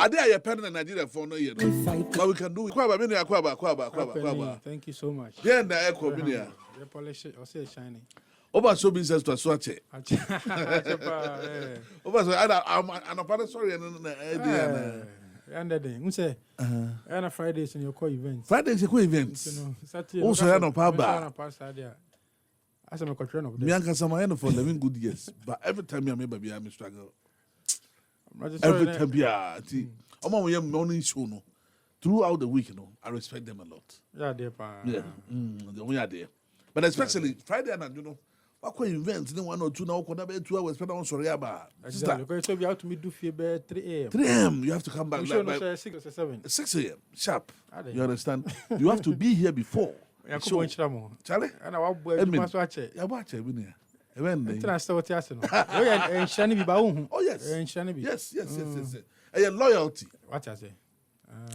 I dare pen in Nigeria for no year. But we can do it. Kwaba. Thank you so much. Yeah, na echo binia. The polish or say shiny. Oba so business to swatch it. Oba so I'm a part sorry and and the say and Fridays in your co events. Fridays co events. Also ya no pa ba. As I'm a control of me anka sama no for 11 good years, but every time you remember be I struggle. Every time be Omo we morning show no. Throughout the week, I respect them a lot. Yeah, dear pa. Yeah. We are there. But especially Friday and what events, 1 or 2 now, 2 hours, spend on sorry about. Exactly. Because so we have to meet do fear 3 a.m. 3 a.m. You have to come back by 6 or 7. 6 a.m. Sharp. You understand? You have to be here before. Charlie? And I want to watch it. I watch it. Oh, yes. Yes. And loyalty. What I say?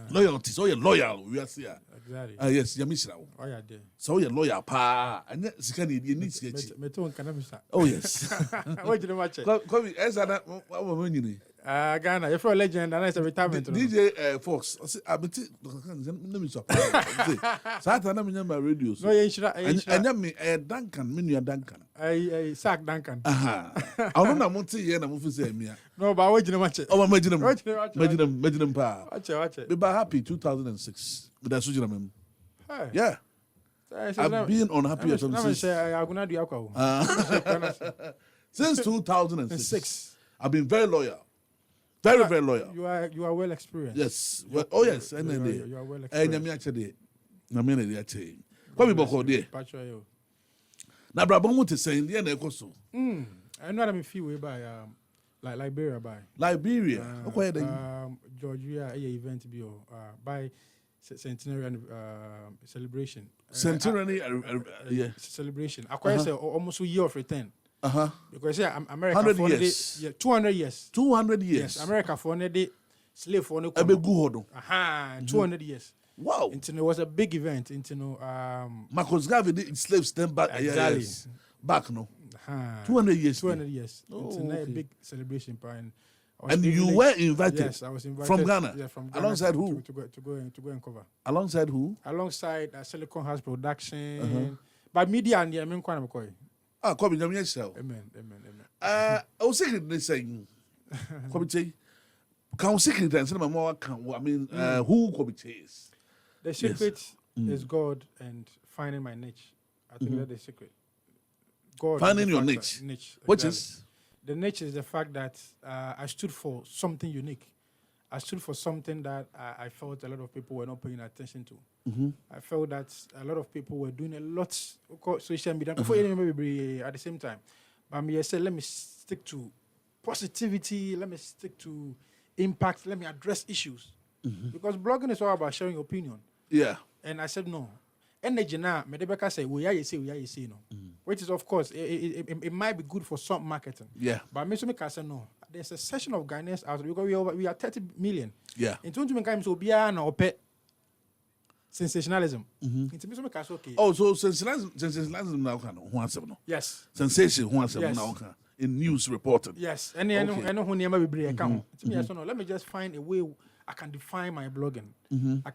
Loyalty. So you're loyal. We are here. Exactly. Yes, you're missing out. Oh, yeah, dear. So you're loyal, pa. And you need to get Oh, yes. What did you watch it? Kobby, as I Ghana, you're for a legend, and it's a retirement. DJ Fox, I bet let me stop. Saturday, I'm my radio. No, you should. And me a Duncan, Minia Duncan. I sack Duncan. I don't know what to hear. I'm moving say me. No, but what did you watch it? Oh, imagine them, pa. Watch it. Be happy 2006. But that's what you remember. Yeah. I've been unhappy at some since 2006. I've been very loyal. Very loyal. You are well experienced. Yes. Well, oh yes. You are well experienced. Kobby boko there. Na brabo mo te say there na ekoso. I know that me feel way by like Liberia by. Liberia. Okay then. Georgia event by centenary celebration. Centenary yeah. Celebration. I say almost a year of return. Because America 100 for years. 200 years. 200 years. Yes, America for the slave for no. 200 years. Wow. It was a big event. Marcus Garvey did slaves them back. Exactly. Yes. Back no. 200 years. 200 years. Oh, it's a big celebration. And you were invited? Yes, I was invited. From Ghana? Yeah, from Ghana. Alongside who? To go and cover. Alongside who? Alongside Silicon House Production. But media and the Amen Kwanamkoi. Kobby, I'm yourself. Amen. I was secretly saying, Kobby Kyei, can secretly and say more I mean, who Kobby Kyei is? The secret is God and finding my niche. I think that's the secret. God finding your niche. Which is? The niche is the fact that I stood for something unique. I stood for something that I felt a lot of people were not paying attention to. I felt that a lot of people were doing a lot social media before at the same time. But I said, let me stick to positivity. Let me stick to impact. Let me address issues. Because blogging is all about sharing your opinion. Yeah. And I said, no. Energy now, Medebeka say, we are you say, no. Which is, of course, it might be good for some marketing. Yeah. But me say, no. There's a session of Ghanaians out because we are 30 million. Yeah. In 20 times, so be no pet sensationalism. Okay. Oh, so sensationalism now can no. Yes. Sensation now can in news reporting. Yes. And I know who never be break account. No, let me just find a way I can define my blogging. I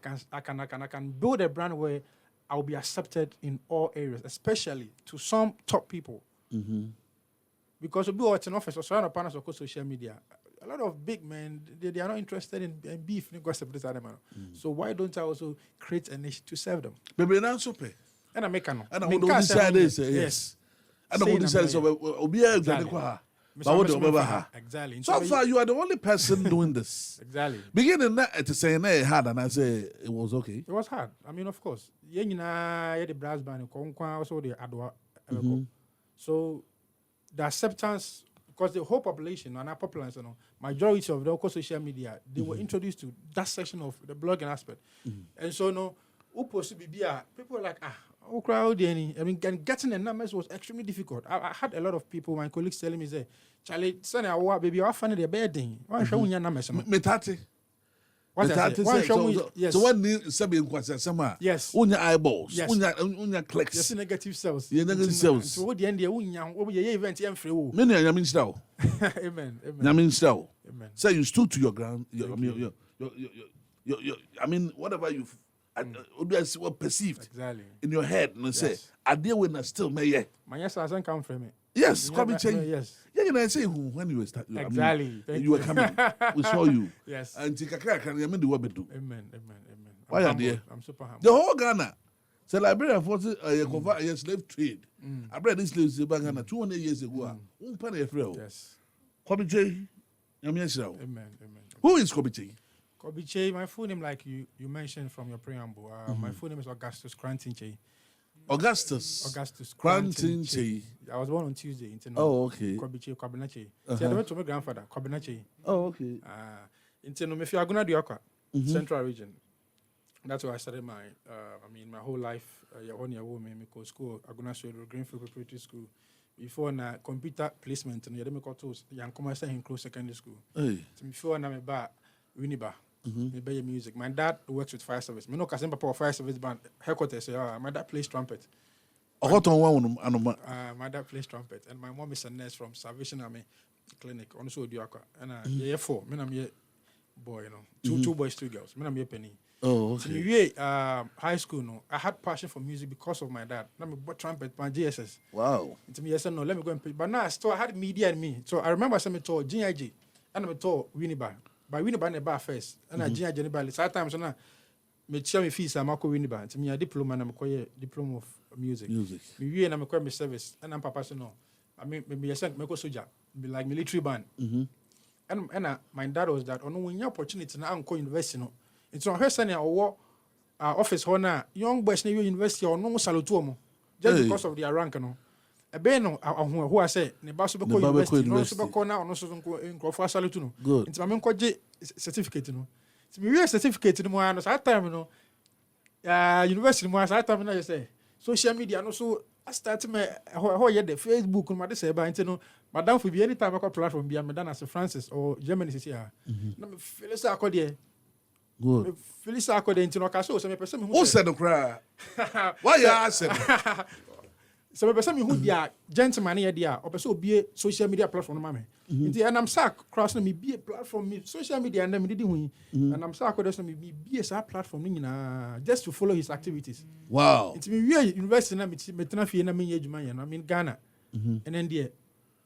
can build a brand where I'll be accepted in all areas, especially to some top people. Because we are in office or surrounded panels of social media. A lot of big men, they are not interested in beef and gossip. So why don't I also create a niche to serve them? Baby, now so pay. And I make an. And I want to decide this. Yes. And I want to decide so. Exactly. So far, you are the only person doing this. Exactly. Beginning that to say it hard, and I say it was okay. It was hard. I mean, of course. The brass band, also the Adwa. So the acceptance, because the whole population and our population, majority of the social media, they were introduced to that section of the blogging aspect. And so, people were like, oh, crowd, I mean, getting the numbers was extremely difficult. I had a lot of people, my colleagues telling me, say, Charlie, son, baby, I find the bedding. Why show your numbers? So what needs to be in Kwasa? Yes. Unya eyeballs, unya clicks. Yes, negative cells. Yeah, negative cells. So what the end unya event free. Many Yamin Stow. Amen. Yamin Stow. Amen. So you stood to your ground, I mean, whatever you've perceived Exactly. in your head, and say, I deal with that still, may yeah. My yes doesn't come from it. Yes, Kobby Kyei. Yes. Yeah, you know, I say when you were starting. Exactly. I mean, you were coming. We saw you. Yes. And Tikaka can you mean the word do? Amen. Why are they? I'm super humble. The whole Ghana. So Liberia forces a slave trade. I brought these slaves to Ghana 200 years ago. Yes. Kobby Kyei. Amen. Who is Kobby Kyei? Kobby Kyei, my full name, like you mentioned from your preamble, my full name is Augustus Cranton Kyei. Augustus Cranton Kyei. I was born on Tuesday. Oh, okay. Kobby Kyei, Kwabena Kyei. See, I went to my grandfather, Kwabena Kyei. Oh, okay. If you are going to do Central region, that's where I started my whole life. I go school, Aguna Sodo, Greenfield Preparatory School. Before na computer placement, and you me go to young commerce in close secondary school. So before na me ba Uniba, me play music. My dad works with fire service. Me no kasemba power fire service band headquarters. My dad plays trumpet. My dad plays trumpet, and my mom is a nurse from Salvation Army Clinic. Also do aqua, and yeah 4. Me na me boy, two boys, 2 girls. Me na me penny. Oh, okay. So high school, I had passion for music because of my dad. Let me bought trumpet, my GSS. Wow. To me, I said, no, let me go and play. But now I had media in me. So I remember I told GIG, and I told Winneba. By Winneba, I bar first. And I GIG, and sometimes I share my fees, I'm a Winneba. To me, a diploma, and I'm a diploma of music. Me, and I'm a service, and I'm Papa, so no. I mean, maybe I sent me go soldier, be like military band. And my dad was that, when you opportunity, now I'm going university, no. It's on her son or office honor, young boys near university or no salutuomo, just because of their rank. A beno, who I say, Nebasuko University, no Subacona, or no Susan Salutuno. Good. It's my main certificate. It's me real certificate in one at time, university was at time, I say. Social media, and also I started my the Facebook on my say by internet. Madame will be any time I got platform be a Madame as Francis or Germany is here. No, Phyllis Accordier. Good. Phyllis Accordier into Nocaso, some person who said the cry? Why you asking? So the person who be a gentleman here, or person be a social media platform, mammy. And I'm sack crossing me be a platform, me social media, and then me didn't win. And I'm sack crossing me be a platform, just to follow his activities. Wow. It's me real university, and I mean Ghana. And then there,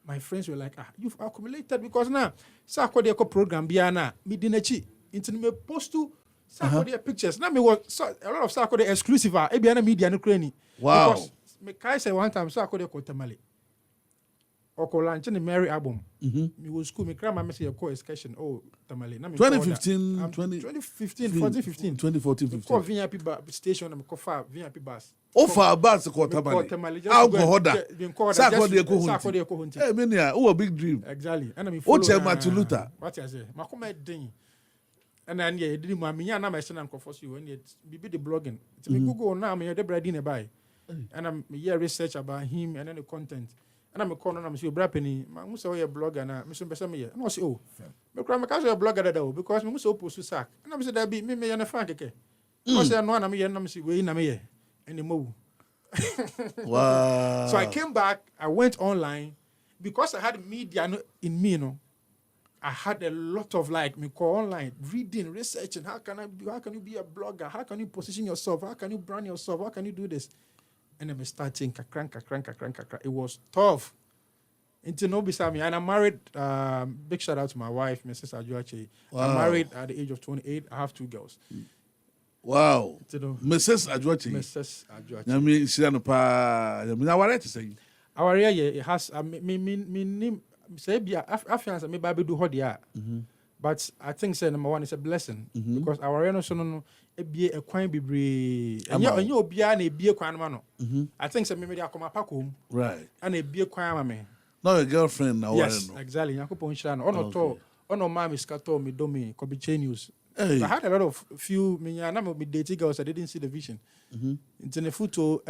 my friends were like, you've accumulated because now, Sarkodie program, Biana, me didn't into me post to Sarkodie pictures. Now me was a lot of Sarkodie exclusive, Ebiana media, no cranny. Wow. Because me kai say one time Sarkodie ko Tamale. Or ko launch the Mary album. Me was school, me cry my message call excursion. Oh, Tamale. 2015, 2015, 14, 15. 2014, 15. Call VIP station, I'm call far VIP bus. Offer a bus call Tamale. I'll go order. Sarkodie ko hunting. Hey, Minia, oh, a big dream. Exactly. And I follow to Luther. What I say? Makoma ding. And then yeah, didn't my minya na my son and confess you when you be the blogging. It's me Google now, me the bread in buy. And I'm here research about him and then the content. And I'm a corner, I'm see a penny. I must say a blogger now, Mr. Bessamia. And I say, oh, me cry my cousin a blogger that because we must oppose to sack. And I'm say that be me and a fan. I say no, I'm here and I'm see way in a me and the move. Wow. So I came back, I went online because I had media in me, I had a lot of me call online, reading, researching. How can you be a blogger? How can you position yourself? How can you brand yourself? How can you do this? And then I started crank. It was tough. Until no beside me. And I'm married. Big shout out to my wife, Mrs. Ajuache. Wow. I'm married at the age of 28. I have 2 girls. Wow. Mrs. Ajuache. Mrs. Ajuache. I mean, she don't know to say. Our area, it has me name. Say be I feel me Bible do hot there. But I think say number 1 is a blessing because our area no be a kwan bebre. And you obia na be a kwan ma no. I think say me dey akoma pakom. Right. And e be a kwan ma me. Not a girlfriend now. Yes, exactly. Yakopon shira no. Ono to ono ma me skato me do me Kobby Kyei news. Hey. I had a lot of few me dating girls I didn't see the vision. It's in a photo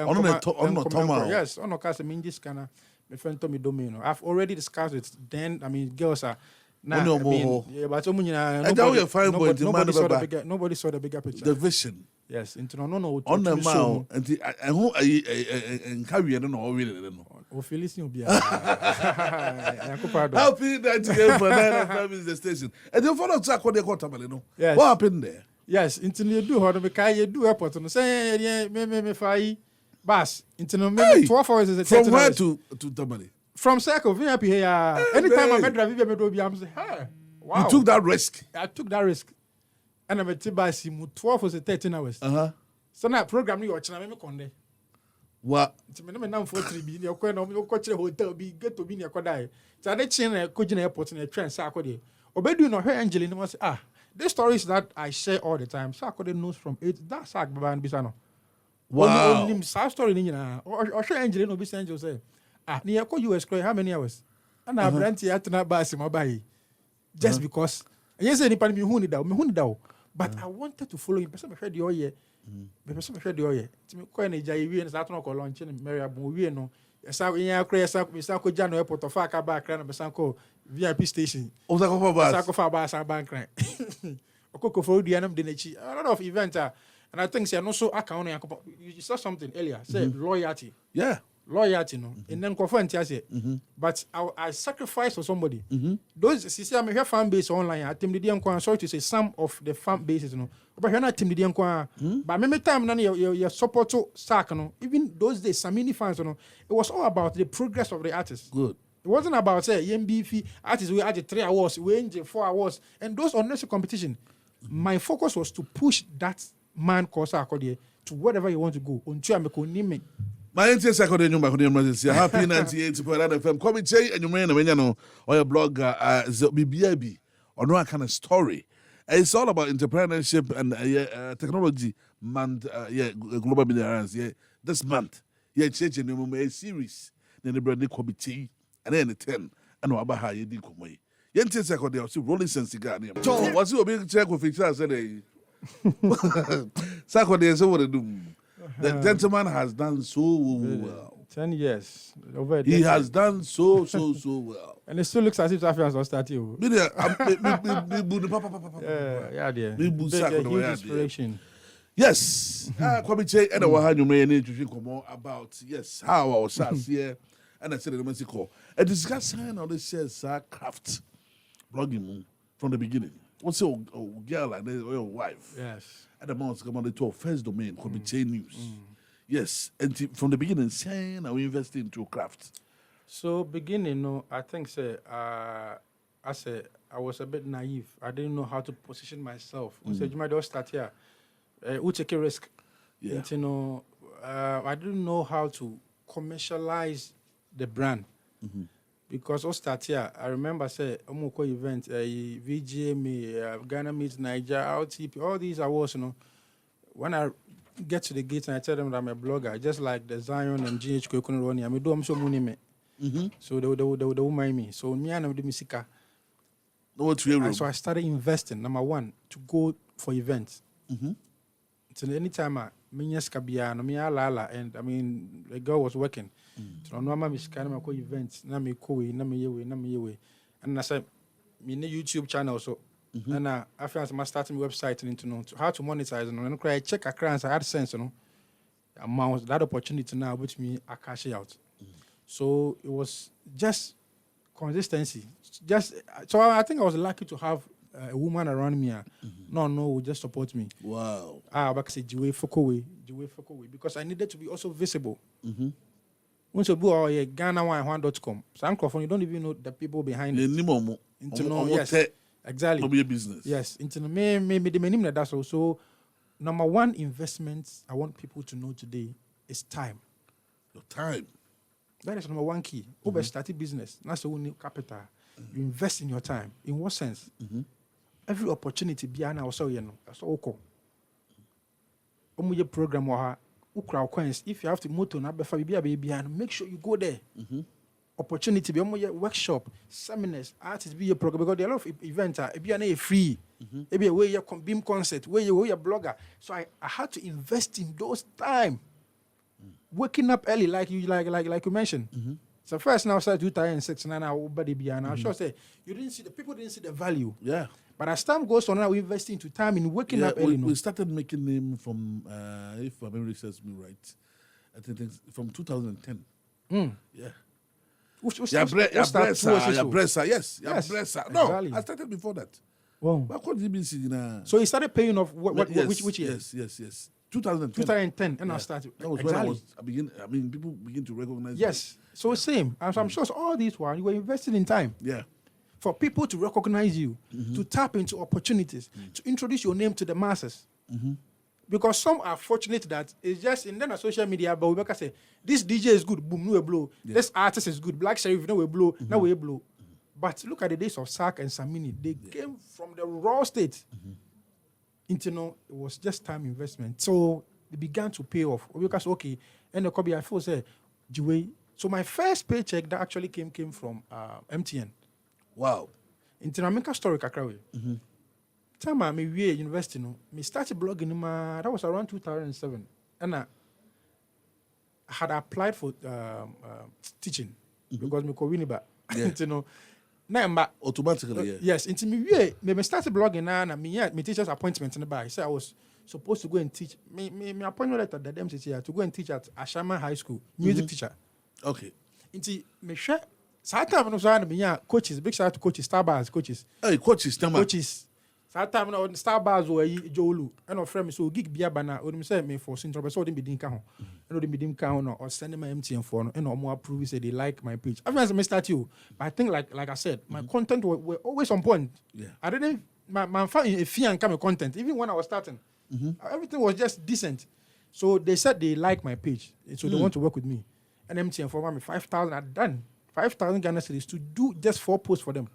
yes, ono cast me this kana. My friend told me domain. I've already discussed it. Then girls are but nobody saw the bigger picture. The vision. Yes, into no. On the mouth and who and carry I don't know really. Phyllis will be Happy 98.9 FM is the station. And you follow track what they call Tabalino. Yes. What happened there? Yes, until you do how to make you do airport and say, me fly bus until maybe 12 hours is a from where to Tabali? From Circle VIP here. Anytime I met Ravi, I'm saying, hey, wow. You took that risk. I took that risk. And I'm a T-bus 12 was 13 hours. So now program you watch, I'm a what? It's me now for 3 billion. You're going to coach a hotel, be get to be near Kodai. So I chain a coaching airport in a train, Sakodi. Obedu no her Angelina was these stories that I share all the time. Sakodi knows from it. That's Sak Baba and Bisano. Wow. Only South story, or share Angelina will be sent you say, near US Cray, how many hours? And I brand here to not buy some buy just because. Yes, anybody me who need out. But I wanted to follow him. Person heard the oye. Person heard the oye. To me, quite a jay and start to launch in Mary Abu. No, so in your crazy Sako Jano Airport of Faka back and Sanko VIP station. Oh, Sako Fabas and Bank. Okoko for the Anam Dinechi. A lot of events are, and I think they are not so account. You saw something earlier. Say loyalty. Yeah. Loyalty, no. And then confront say. But I sacrifice for somebody. Those see I'm here fan base online. I team the sorry to say some of the fan bases, no. But you're not team the but many time none your support to sack, no. Even those days, some mini fans, no. It was all about the progress of the artist. Good. It wasn't about say MBF artists we had 3 hours, we in 4 hours, and those unnecessary competition. My focus was to push that man course to wherever you want to go. Until I'm going my NTS second nyumba kwenye mrazisi happy 98.9 FM Kobby Kyei and you may know or your blogger BBIB or no kind of story. It's all about entrepreneurship and technology month global millionaires this month changing a series then the brand Kobby Kyei and then the 10 and no abaha ye di komai NTS second they also rolling sense cigar near was you a big check with feature said second they so what they do. The gentleman has done so well. 10 years. Over he has done so well. And it still looks as if Safians are starting. Yeah, dear. Huge inspiration. Yes. Kobby Kyei and I had you may need to think more about how I was here. And I said the Mexico. A discussion on this says craft blogging from the beginning. What's your girl like this or your wife? Yes. At the moment, come on the to first domain, Kobby Kyei News. Yes, and from the beginning, saying I will invest into craft. So beginning, no, I think I was a bit naive. I didn't know how to position myself. So you might just start here. We take a risk. Yeah. And, I didn't know how to commercialize the brand. Because I start here, I remember say Omoko event, VGMA, Ghana Meets Niger, RTP, all these awards, when I get to the gate and I tell them that I'm a blogger, just like the Zion and GHK Kunuroni, I do so money. So they will mind me. So me and the Misika. So I started investing, number one, to go for events. So anytime I and I mean the girl was working. So no mama is kind of events, na me yewe. And I said, me YouTube channel so and after I starting my website and to know how to monetize and I check a crowns I had sense, amount that opportunity now which me I cash it out. So it was just consistency. So I think I was lucky to have a woman around me. No, would just support me. Wow. But say Jiwe Fokowe, because I needed to be also visible. Once you go to GhanaOne.com, some microphone you don't even know the people behind it. Yes, exactly. Business. Yes, into me that's also number one investment I want people to know today is time. Your time. That is number one key. Over starting business, that's the only capital. You invest in your time. In what sense? Every opportunity behind our so that's all. Program coins. If you have to motor na baby and make sure you go there. Opportunity be workshop, seminars, artists be your program because there are a lot of events be free. Maybe where you beam concert, where you a blogger. So I had to invest in those time. Waking up early like you mentioned. So first now I started 2006 and now body be and I'm sure say people didn't see the value. Yeah. But as time goes on, now we invest into time in waking up early. We started making them from, if my memory serves me right, I think from 2010. Yeah. Yes. No, exactly. I started before that. Wow. But what DBC, you know? So he started paying off which year? Yes. 2010. 2010, and I started. That was when people begin to recognize. Yes. So same. And I'm sure all these while you were investing in time. Yeah. For people to recognize you, to tap into opportunities, to introduce your name to the masses. Because some are fortunate that it's just in the social media, but we can say, this DJ is good, boom, no we blow. Yeah. This artist is good, Black Sheriff, no we blow, now we blow. But look at the days of Sark and Samini. They came from the raw state. It was just time investment. So they began to pay off. Because, okay, and the Kobby, I feel say, so my first paycheck that actually came from MTN. Wow. Into I make a story kakrawe. Time I university me started blogging that was around 2007, and I had applied for teaching because me Winneba. Now automatically. Yes, into me started blogging now, and me teacher's appointment in the bar. So I was supposed to go and teach. Me appointment letter that them here to go and teach at Ashama High School, music teacher. Okay. Into me share. So I time no so me coaches, big shout out to coaches, Starbars coaches. Hey, coaches. So I time no Starbars or Jolu, and of friend so gig bia bana or me say me for syndrome so dem be din ka ho. And dem be din ka ho no or send my MTN for no and more approve say they like my page. I've me start you, but I think like I said, my content were always on point. Yeah. I didn't my fan a fee and come content even when I was starting. Everything was just decent. So they said they like my page. So they want to work with me. And MTN for me 5,000 I done. 5,000 Ghana cedis to do just 4 posts for them.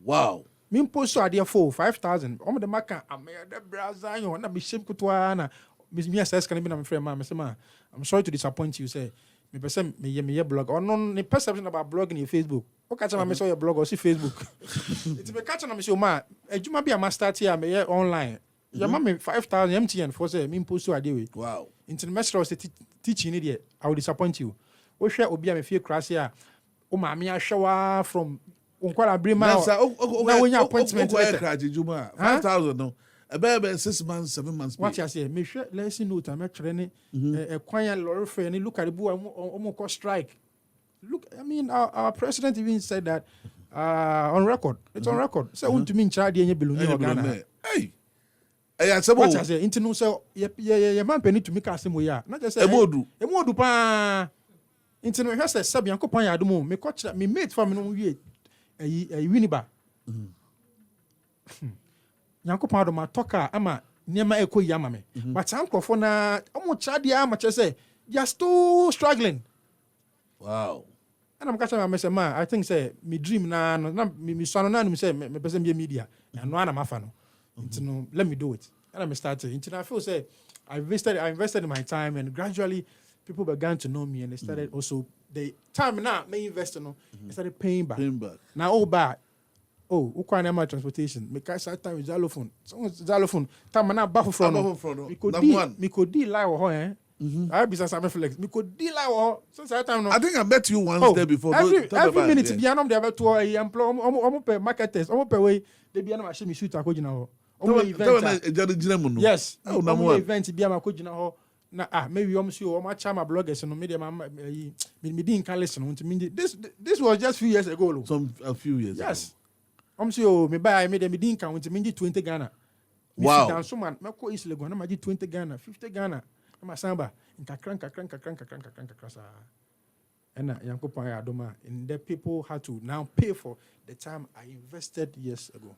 Wow. Me post so idea 5,000. Omo the maka am the browser you na be shame kutwa na me assess can be na my friend man. I'm sorry to disappoint you say. Me person me blog. Or no perception about blogging in Facebook. O catch me say your blog or see Facebook. It's me catch na me say ma ejuma be a master here me online. Your man 5,000 MTN for say me post so idea we. Wow. International was teaching it. I will disappoint you. O share obi am feel crash here. O ma me shower from Unkwala Brima. Now when your appointment letter 5,000 no. About 6 months, 7 months. What you say? Me sure let's see note. I'm actually a quiet lawyer friend. Look at the boy. Almost strike. Look, I mean, our president even said that on record. It's on record. So want to mean child any belonging in Ghana. Hey, I said what you say? Into so yeah, man penny to make us more. Not just say emodu pa. Into no just say Sabian ko pan ya do mo. Me coach me mate for me no wie. Winneba. Nyankopɔn adoma toka ama niema eko yama me. But ankofo na omo chade ama che say they are still struggling. Wow. And I'm catching my say I think say me dream na me so na me say me person be media. And no na mafa no. Let me do it. And I started. I feel say I invested in my time and gradually people began to know me and they started also the time now me invest no I started paying back. Now all back. Oh, ukwa my transportation. Me cash that time with xylophone. Xylophone. Time na back from. Me could deal like ho I business am flex. Me could deal like since that time no. I think I met you once there before. Every minute be am there to employ omo pay marketers, omo pay way they be am machine me shoot akogina ho. Event. Yes. Oh, event be am akogina ho. Na maybe see my bloggers no media me didn't can listen to this was just few years ago. A few years yes ago. Me buy me didn't count me 20 Ghana. Wow. Down so man me ko isle go na ma 20 Ghana 50 Ghana na samba nkakranka and Yankopon Adoma and the people had to now pay for the time I invested years ago.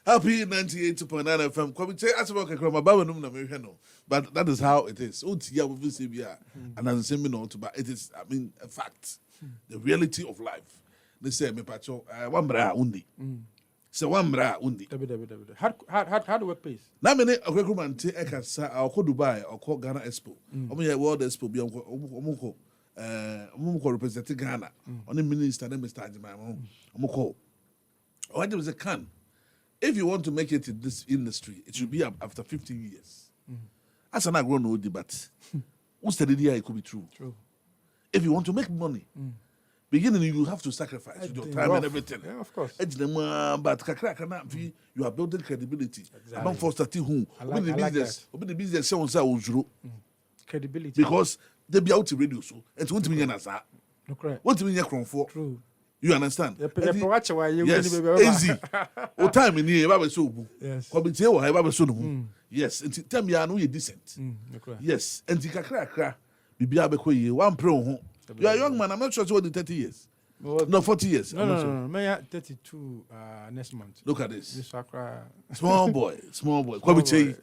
Happy 98.9 FM. Kobby Kyei asema kakra mababa num na mehwe no. But that is how it is. Otia wo visi bia and as same no to but it is I mean a fact. The reality of life. They say me pacho wambra undi. So wambra undi. How the work pays. Na me ne akwaku mante ekasa akọ Dubai akọ Ghana Expo. Omo ye World Expo bia omo ko represent Ghana. On the minister na Mr. Ajima omo ko. What was a can. If you want to make it in this industry, it should be after 15 years. As an agro no debate. Who's the idea it could be true? If you want to make money, beginning you have to sacrifice with your time and everything. Yeah, of course. But you are building credibility. Exactly. I don't force that who open the business credibility. Because Because they be out to radio so it won't mean as that. No correct. What do you mean for? True. You understand? Yes. Easy. O time in here, Baba so. Yes. Committee wa Baba so no. Yes. And tell me I know you decent. No correct. Yes. And kakra. Bibia be ko ye. One pro ho. You are a young man. I'm not sure what the 30 years. Well, No, 40 years. No. May I 32 next month. Look at this. Accra. Small boy. Kobby Kyei.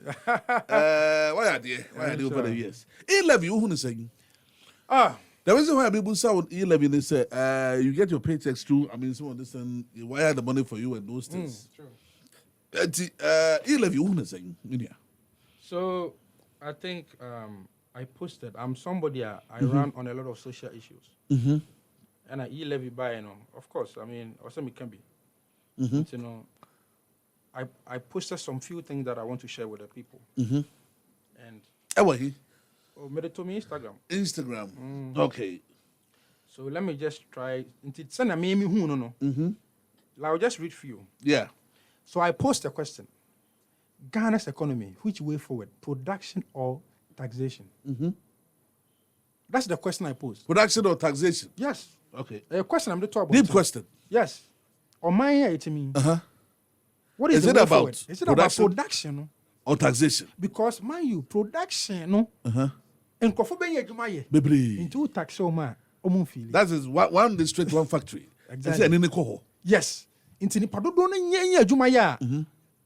Why are they? Over the years? E-levy, who is saying? The reason why people say on E-levy, they say you get your paychecks too. I mean, some of this and wire the money for you and those things. True. E-levy, who is saying? So, I think I posted. I'm somebody I run on a lot of social issues. Mm-hmm. And I E-levy by, of course, I mean, also it can be. Mm-hmm. I posted some few things that I want to share with the people. Mm-hmm. And made it to me Instagram. Okay. So let me just try. Send a meme who no. Mm-hmm. I'll just read for you. Yeah. So I posed a question. Ghana's economy, which way forward? Production or taxation? Mm-hmm. That's the question I posed. Production or taxation? Yes. Okay. A question I'm the talk about. Deep question. Yes. Or my it mean. What is it about? Forward? Is it production about production or taxation? Because mind you, production and Baby. into tax that is one district, one factory. Exactly. Yes. Into the padodo jumaya.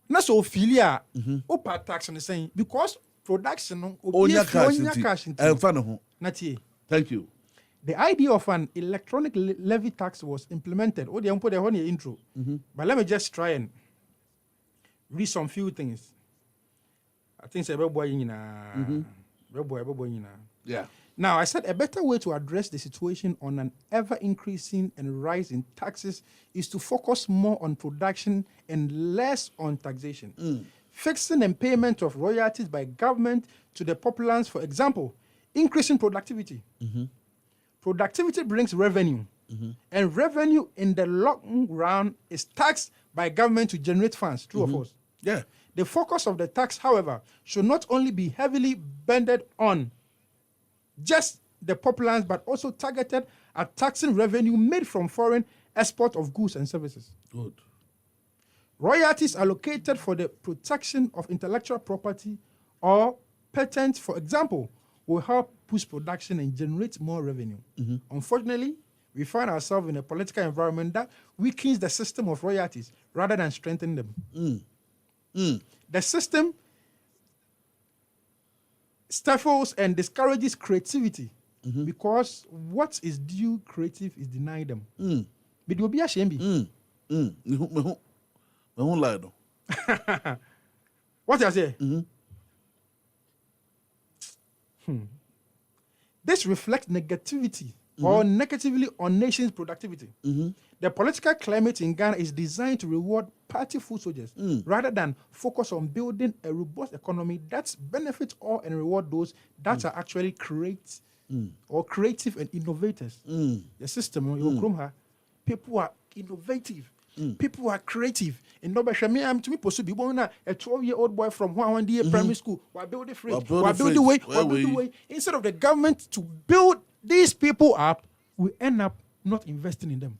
Na so filia opa tax on the same because production cash into Thank you. The idea of an electronic levy tax was implemented. Oh, they put the honey intro. But let me just try and read some few things. I think it's Yeah. Now, I said a better way to address the situation on an ever-increasing and rising taxes is to focus more on production and less on taxation. Fixing and payment of royalties by government to the populace, for example, increasing productivity. Productivity brings revenue, and revenue in the long run is taxed by government to generate funds. True or false? Yeah. The focus of the tax, however, should not only be heavily bended on just the populace, but also targeted at taxing revenue made from foreign export of goods and services. Good. Royalties allocated for the protection of intellectual property or patents, for example, will help push production and generate more revenue. Unfortunately, we find ourselves in a political environment that weakens the system of royalties rather than strengthening them. The system stifles and discourages creativity because what is due creative is denied them. But you'll be ashamed. What I say? This reflects negativity or negatively on nations' productivity. The political climate in Ghana is designed to reward party foot soldiers rather than focus on building a robust economy that benefits all and reward those that are actually creative and innovators. The system, people are innovative. People are creative. In Nobel, I'm to me possible a 12-year-old boy from one day primary school. Why build the fridge? Why build the way? Instead of the government to build these people up, we end up not investing in them.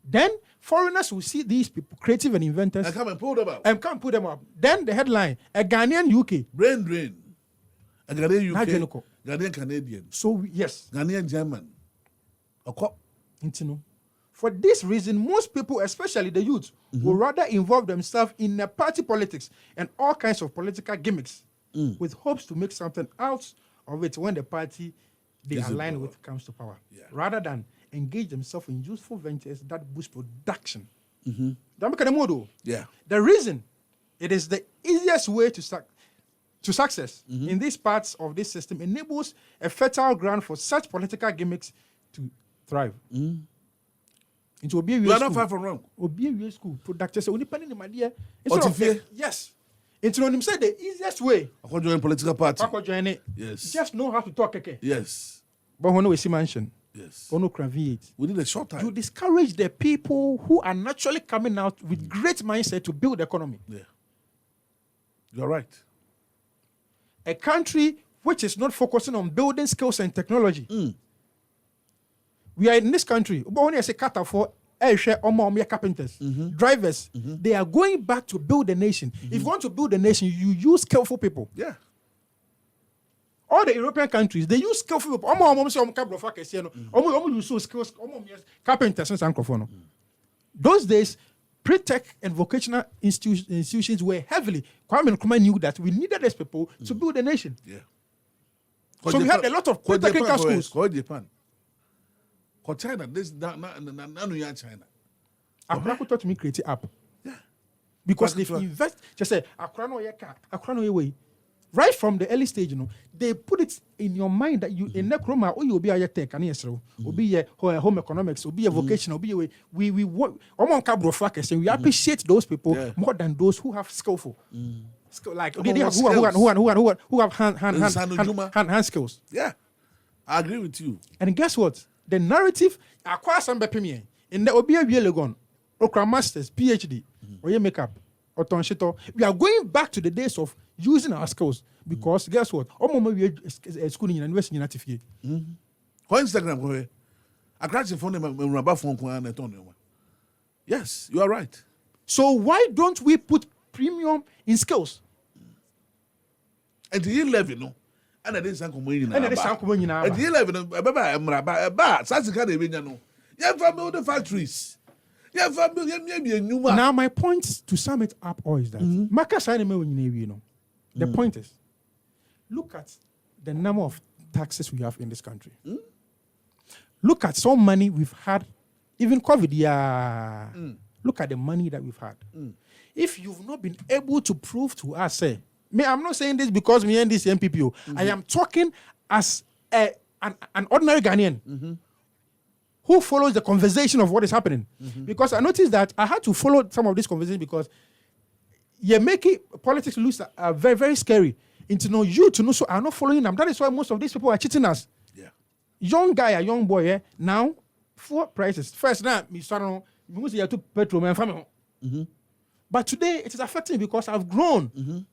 Then foreigners will see these people, creative and inventors, and come and pull them up. Then the headline: a Ghanaian UK brain drain. A Ghanaian UK, Ghanaian Canadian. So yes, Ghanaian German. For this reason, most people, especially the youth, will rather involve themselves in party politics and all kinds of political gimmicks with hopes to make something out of it when the party they align with comes to power, rather than engage themselves in useful ventures that boost production. The reason it is the easiest way to success in these parts of this system enables a fertile ground for such political gimmicks to thrive. Into we are not far from wrong. School production. So only penny in my dear. Yes. Into him said the easiest way. I could join political party. Yes. Just know how to talk. Okay. Yes. But when we see mention. Yes. We need a short time. You discourage the people who are naturally coming out with great mindset to build the economy. Yeah. You're right. A country which is not focusing on building skills and technology We are in this country. But when I say cut for carpenters, drivers, they are going back to build the nation. If you want to build the nation, you use skillful people. Yeah. All the European countries, they use skillful people. Use skills. Carpenters and microphone. Those days, pre-tech and vocational institutions were heavily. Kwame Nkrumah knew that we needed these people to build the nation. Yeah. So we had a lot of technical schools. Japan. China, this China. Akrano taught me create app. Yeah. Because they invest. Just say Akrano way. Right from the early stage, they put it in your mind that you in Necroma or you'll be a tech and yes, will be a home economics, will be a vocational, be a we work and we appreciate those people more than those who have skillful. Like who have hand skills. Yeah. I agree with you. And guess what? The narrative acquire some premier in the Obia Legon, Okra Masters, PhD, or your makeup, or Tonshito. We are going back to the days of using our skills because guess what? We school in university in Instagram, I catch the phone. Yes, you are right. So why don't we put premium in skills? And the 11, and I didn't say and it is Sankuman. And the 11, the factories. Now, my point to sum it up is that the point is look at the number of taxes we have in this country. Look at some money we've had, even COVID. Look at the money that we've had. If you've not been able to prove to us, say, I'm not saying this because me and this MPPO. I am talking as an ordinary Ghanaian who follows the conversation of what is happening. Because I noticed that I had to follow some of this conversation because you're making politics look very, very scary. You to know, so I'm not following them. That is why most of these people are cheating us. Yeah. Young guy, a young boy, now, 4 prices. First, now, you have to petrol, my family. But today, it is affecting because I've grown.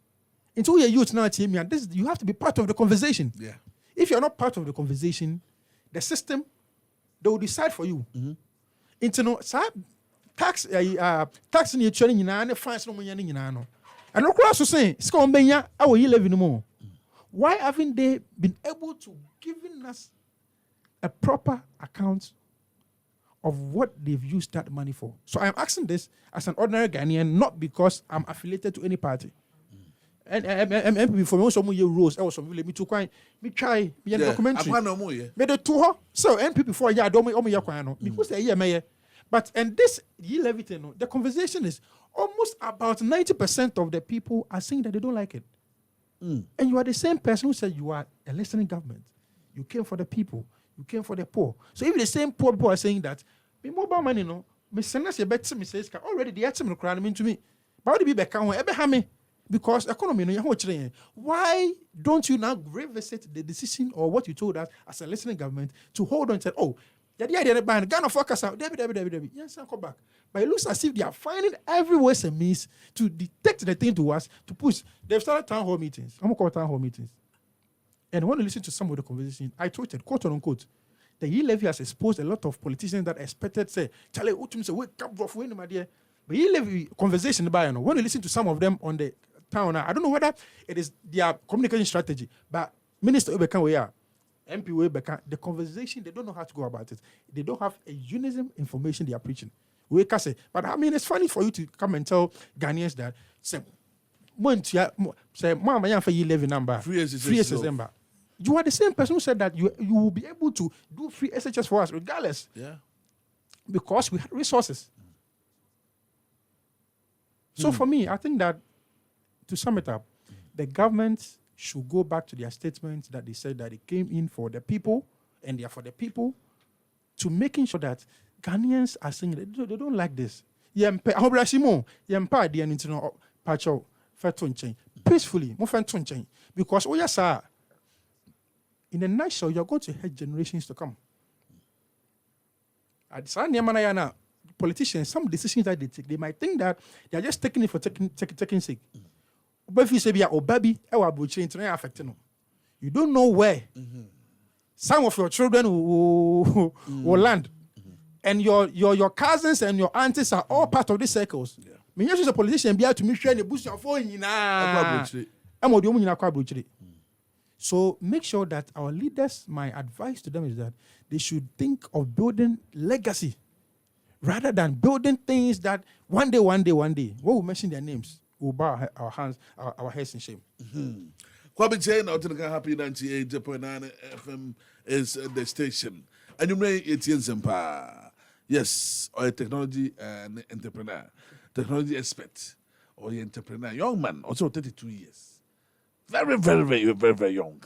Until you're youth now, you have to be part of the conversation. Yeah. If you're not part of the conversation, the system, they will decide for you. Tax in your training, and fines no money. And no cross to say, why haven't they been able to give us a proper account of what they've used that money for? So I'm asking this as an ordinary Ghanaian, not because I'm affiliated to any party. And before me, some year rules. I was some me too quiet. Me try me documentary. Me the two so NP before don't me because the year mayor. But and this year everything. The conversation is almost about 90% of the people are saying that they don't like it. And you are the same person who said you are a listening government. You came for the people. You came for the poor. So if the same poor people are saying that, me mobile money me send us a better me says already the item crying to me. But would be back on me. Because economy, why don't you now revisit the decision or what you told us as a listening government to hold on and say, oh, the ban, Ghana focus out, yes, I'll come back. But it looks as if they are finding every ways and means to detect the thing to us, to push. They've started town hall meetings. I'm going to call town hall meetings. And when you listen to some of the conversation, I tweeted, quote unquote, the E-Levy has exposed a lot of politicians that expected, say, Charlie, wake up, bro, my dear. But E-Levy conversation, when you listen to some of them on the town, I don't know whether it is their communication strategy, but Minister Obeka, MP Obeka, the conversation, they don't know how to go about it. They don't have a unison information they are preaching. We can say, but I mean, it's funny for you to come and tell Ghanaians that, say, Mama, for you live number, free SSS number. You are the same person who said that you will be able to do free SHS for us, regardless. Yeah. Because we have resources. So for me, I think that to sum it up, the government should go back to their statements that they said that they came in for the people and they are for the people, to making sure that Ghanaians are saying that they don't like this. Peacefully, because in a nutshell, you're going to hurt generations to come. Politicians, some decisions that they take, they might think that they are just taking it for taking sake. But if you say, oh, baby, you don't know where some of your children will land. And your cousins and your aunties are all part of these circles. Me just a politician be able to make sure the boost your phone. So make sure that our leaders, my advice to them is that they should think of building legacy rather than building things that one day, when we mention their names, we'll bow our heads in shame. Kobby Kyei, now to Happy 98.9 FM is the station. And you may it's Zempa. Yes, or a technology and entrepreneur, technology expert, or an entrepreneur, young man, also 32 years. Very, very, very, very, very young.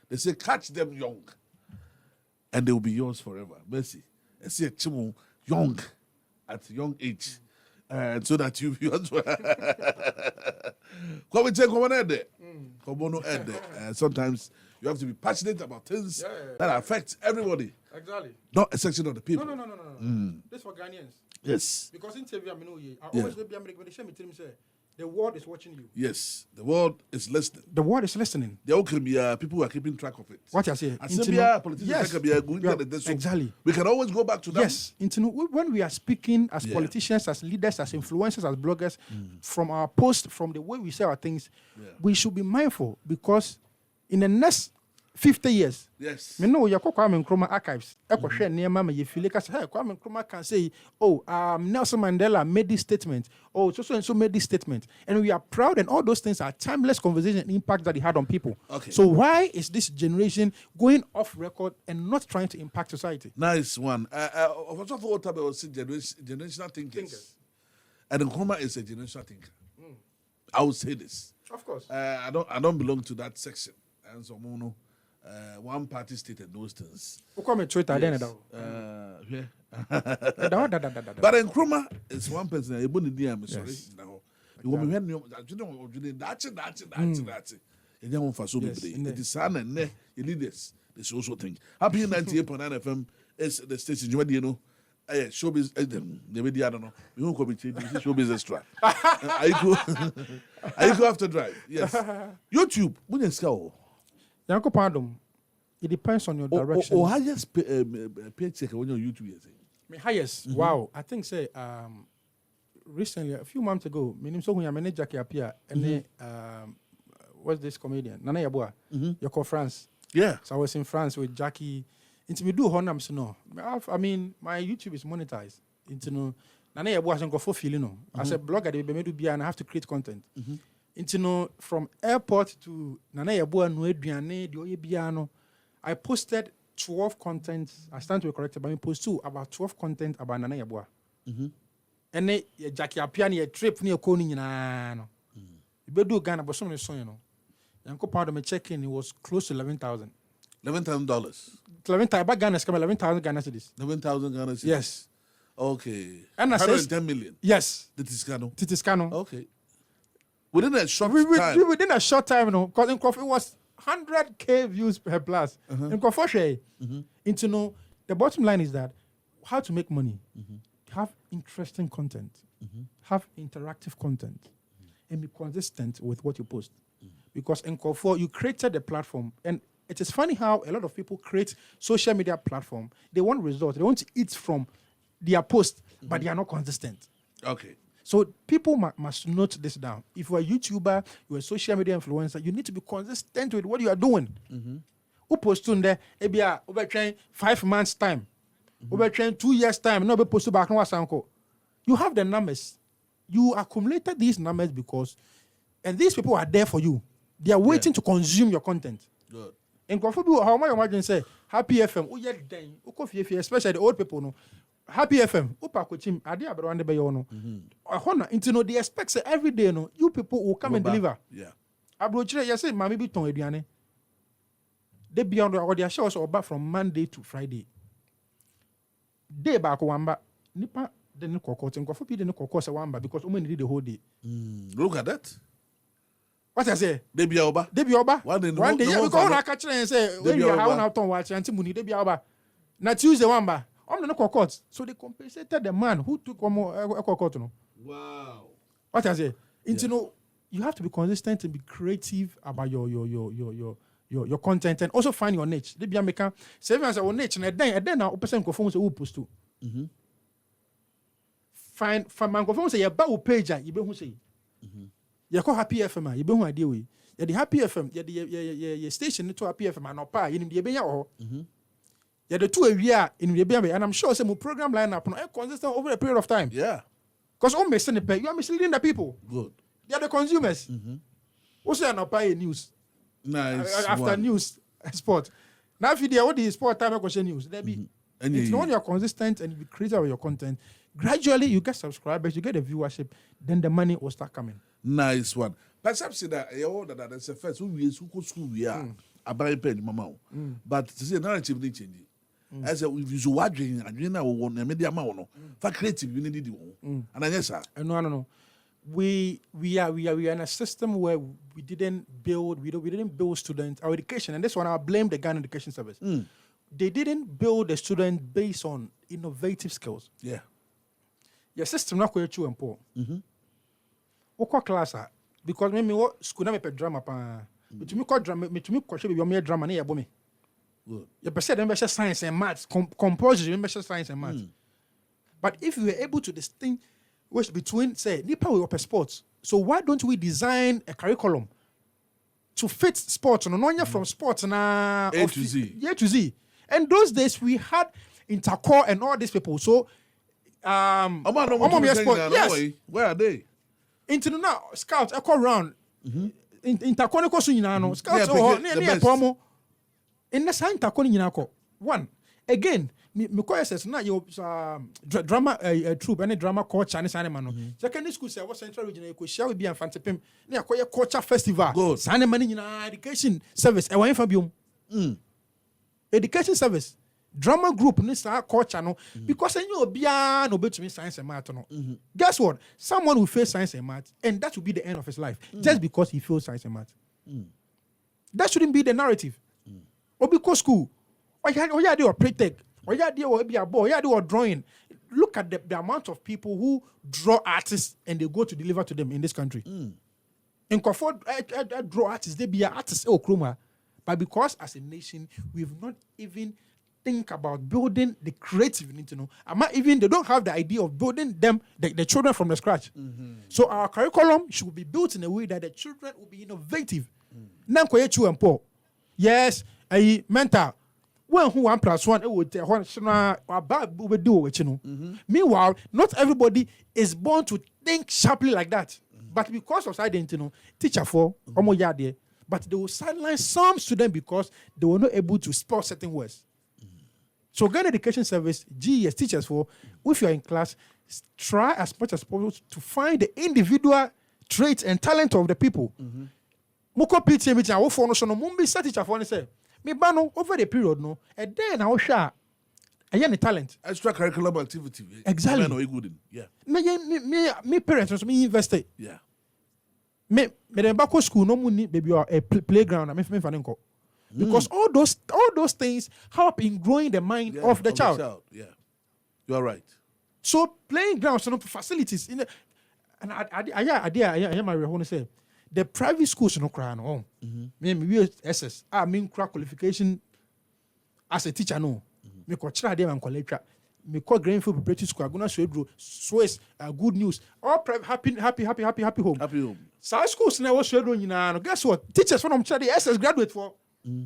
They say catch them young, and they will be yours forever. Mercy. I see a chimu young at young age, so that you as well. Kobby Kyei, come on, Ed. Come on, Ed. Sometimes you have to be passionate about things that affect everybody. Exactly. Not a section of the people. No. This for Ghanaians. Yes. Because in TV, I always be recommendation. The world is watching you. Yes, the world is listening. The world is listening. There will be people who are keeping track of it. What you say? Politicians exactly. We can always go back to that. Yes, when we are speaking as politicians, as leaders, as influencers, as bloggers, from our post, from the way we say our things, we should be mindful because in the next 50 years. Yes. Me know Kwame Nkrumah archives. Share near mama you feel like hey, Kwame Nkrumah can say, oh, Nelson Mandela made this statement. Oh, so and so made this statement. And we are proud, and all those things are timeless conversation and impact that it had on people. Okay. So why is this generation going off record and not trying to impact society? Nice one. First of all, I was saying generational thinkers. And Nkrumah is a generational thinker. I would say this. Of course. I don't belong to that section. And so one party stated those things. Twitter, yes. But Nkrumah is one person. I'm sorry. You want me it is son and your leaders. They also think. Happy 98.9 FM is the station. You know, showbiz. The I don't know. We won't Kobby Kyei. This is showbiz extra. I go after drive. Yes. YouTube. Yanko pardon. It depends on your direction. Or highest paycheck when you're YouTube. My highest. Wow. I think say recently, a few months ago, my name is Sohunya Jackie appear and then what's this comedian? Nana Yabua. You're called France. Yeah. So I was in France with Jackie. Into me do honam so no. I mean, my YouTube is monetized. Into no Nana Yabua hasn't got for feeling. As a blogger, they be made and I have to create content. Into no from airport to Nana Yabua no eduane the oye biano. I posted 12 contents. I stand to be corrected, but I post about 12 content about Nana Yabua. And then Jackie Apiani a trip near Koni no. You better do Ghana, but some so you know. Yanko part of my check-in, it was close to $11,000. $11,000. 11,000 back Ghana, 11,000 Ghana cedis. 11,000 Ghana cedis. Yes. Okay. And I said 110 million. Yes. Titiscano. Okay. Within a short time. Within a short time, you know, because in Kofi was 100K views per plus. In Kofi, into know the bottom line is that how to make money, have interesting content, have interactive content, and be consistent with what you post. Because in Kofi, you created a platform, and it is funny how a lot of people create social media platform. They want results. They want to eat from their post, but they are not consistent. Okay. So people must note this down. If you're a YouTuber, you're a social media influencer, you need to be consistent with what you are doing. Who post on there? Ebia over train 5 months time, over train 2 years time. No be post back no wasanko. You have the numbers. You accumulated these numbers because, and these people are there for you. They are waiting to consume your content. Good. And how much imagine say Happy FM? Oh yeah, then especially the old people no. Happy FM, upa coaching, adi abrande be yono. Hona, into no, they expect say every day no, you people will come and deliver. Yeah. Abrochire, you say, mami be ton eduane. They beyond or their shows or back from Monday to Friday. Day back wamba, nipa the no kokot and kofi the no kokos wamba because women need the whole day. Look at that. What I say? They be oba. One day, yeah, because I catch and say, when you are out on watch and Timuni, they be oba. Not Tuesday wamba. I'm not court. So they compensated the man who took a court. Wow. What I say? You know, you have to be consistent and be creative about your your content and also find your niche. They be American. Say as a niche and then now person go phone say who post to. Find my phone say your ba page you be who say. You call Happy FM you be who idea we. You the Happy FM you station to Happy FM and opa you be ya ho. You the two area in the be and I'm sure say my program line up no consistent over a period of time. Yeah. Because all missing the pay you are misleading the people. Good. They are the consumers. Also an opa news. Nice. After one. news sport. Now if you do what the sport time question news, there be it's when you're consistent and you create your content, gradually you get subscribers, you get the viewership, then the money will start coming. Nice one. Perhaps that you that that's the first who school we are about pay mama. But to say narrative need change. As a if you watching and you know one media no. For creative you need the one. And yes sir. No. We are in a system where we didn't build students our education, and this one I blame the Ghana Education Service. They didn't build the student based on innovative skills. Yeah. Your system not quite true and poor. What class because me what school na me drama pa. Me to me call drama me to me show be me drama na yabo me. Good. You person them measure science and maths, compulsory measure science and maths. But if you were able to distinguish between say nipa we up sports, so why don't we design a curriculum to fit sports no from sports na A to Z. A to Z. And those days we had intercore and all these people. So yes. Where are they? Into now scouts echo round. Intercore no so nyina no scouts the promo. In the sign intercore nyina ko. One again me says na you drama troupe any drama culture and sign man no. Secondary school say what central region you go share we be Amfantepem na akoye culture festival. Sign man nyina education service e wan fa biom. Education service drama group ni sa culture no because any obia no betumi science and math no. Guess what? Someone will fail science and math and that will be the end of his life just because he failed science and math. That shouldn't be the narrative. Obiko school or you do a pre-tech or you do be a boy, you do a drawing. Look at the amount of people who draw artists and they go to deliver to them in this country. In Kofod, draw artists, they be artists or chroma. But because as a nation, we've not even think about building the creative, you know. They don't have the idea of building them, the children from the scratch. So our curriculum should be built in a way that the children will be innovative. Yes, a mentor. When who 1 + 1 it would do it, you know. Meanwhile, not everybody is born to think sharply like that. But because of side, you know, teacher for but they will sideline some students because they were not able to spell certain words. So Ghana Education Service, GES teachers for, if you're in class, try as much as possible to find the individual traits and talent of the people. Moko PTA meeting, I will follow so no mumbi set teacher for say. Me bano over the period no, and then I will share. I am the talent. Extra curriculum activity. Exactly. Yeah. Me parents me invested. Yeah. Me the back school no money baby or a playground. I me fanenko. Because all those things help in growing the mind of the child. Yeah. You are right. So playing grounds and facilities in the, and I my want to say the private schools no cry no. Me we SS. I mean crack qualification as a teacher no. Me ko chira dem and college. Me call Greenfield Preparatory School. Aguna Swedro. Swiss. Good news. All private happy home. Happy home. So schools now Swedro nyina no. Guess what? Teachers from the SS graduate for.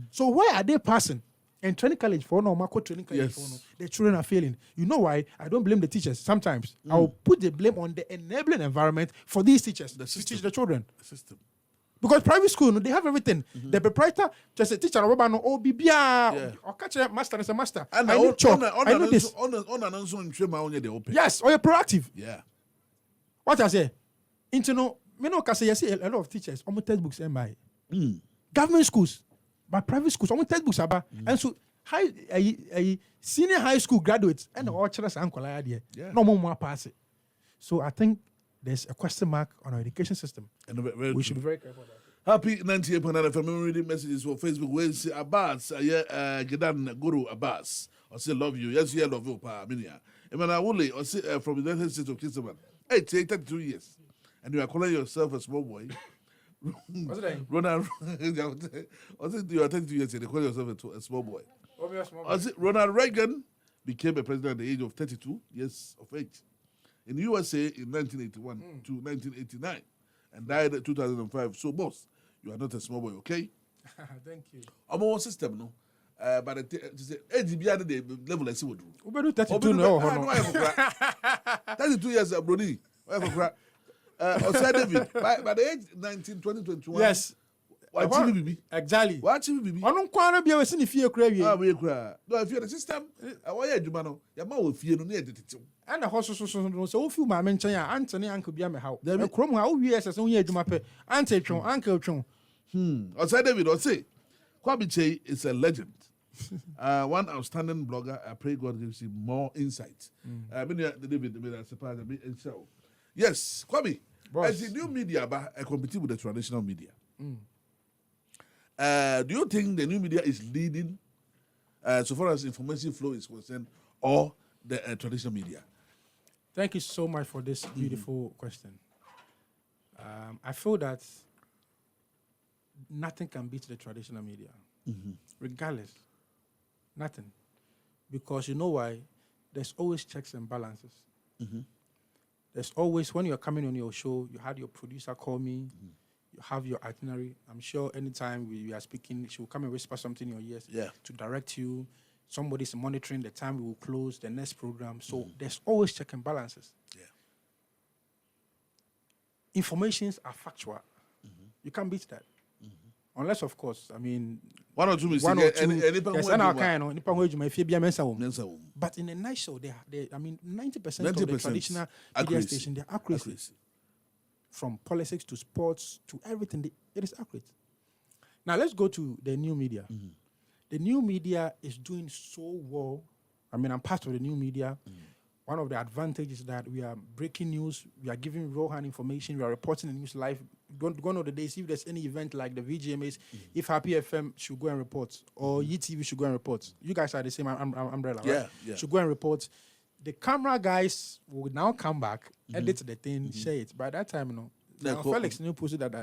So why are they passing? And training college for no, Marco training college for no. The children are failing. You know why? I don't blame the teachers. Sometimes I will put the blame on the enabling environment for these teachers to teach the children. The system. Because private school, they have everything. The proprietor, just a teacher, or catch a master as a master. And I need chop. I need this. Yes, or you're proactive. Yeah. What I say? Internal, I see a lot of teachers, almost textbooks, government schools, but private schools, almost textbooks, and so senior high school graduates, and all children uncle idea. No more pass it. So I think there's a question mark on our education system. And we should be very careful about it. Happy 98.9 FM. I'm reading messages for Facebook. Where say Abbas, Gedan Guru Abbas. I say love you. Yes, you love you, Pa Minia. Emana Woolley, or say from the United States of Kingston. Hey, take 32 years. And you are calling yourself a small boy. What's that? Ronald, I think you are 32 years and they call yourself a small boy. Oh, me a small I think Ronald Reagan became a president at the age of 32 years of age in the USA in 1981 to 1989 and died in 2005. So, boss, you are not a small boy, okay? Thank you. I'm on system, no. But the AGB the level I see what do. We do 32 now. 32 years, Brody. Osai David, by the age 19, 20, 21. Yes. What TV Exactly. What TV? I don't want to be able to see if you cry. Ah, we cry. No, if you're the system, why are you, man? Your mouth will fear no need it. And the horse so few my mention Anthony Uncle Biame how. The chrome how years as only a jumape. Auntie Chon, Uncle Chon. Osai David, or say, Kobby Kyei is a legend. One outstanding blogger. I pray God gives him more insight. Yes, Kobby. As the new media, I compete with the traditional media. Do you think the new media is leading, so far as information flow is concerned, or the traditional media? Thank you so much for this beautiful question. I feel that nothing can beat the traditional media, regardless. Nothing. Because you know why? There's always checks and balances. There's always, when you're coming on your show, you had your producer call me, you have your itinerary. I'm sure anytime we are speaking, she will come and whisper something in your ears to direct you. Somebody's monitoring the time we will close the next program. So there's always check and balances. Informations are factual. You can't beat that. Unless, of course, I mean, one or two mistakes. But in a nutshell, I mean, 90% of the traditional media station, they're accurate. From politics to sports to everything, it is accurate. Now let's go to the new media. The new media is doing so well. I mean, I'm part of the new media. One of the advantages is that we are breaking news, we are giving raw-hand information, we are reporting the news live. Gone are the days, if there's any event like the VGMAs, if Happy FM should go and report, or YTV should go and report. You guys are the same umbrella, right? Yeah. Should go and report. The camera guys will now come back, edit the thing, share it. By that time, Felix new posted that.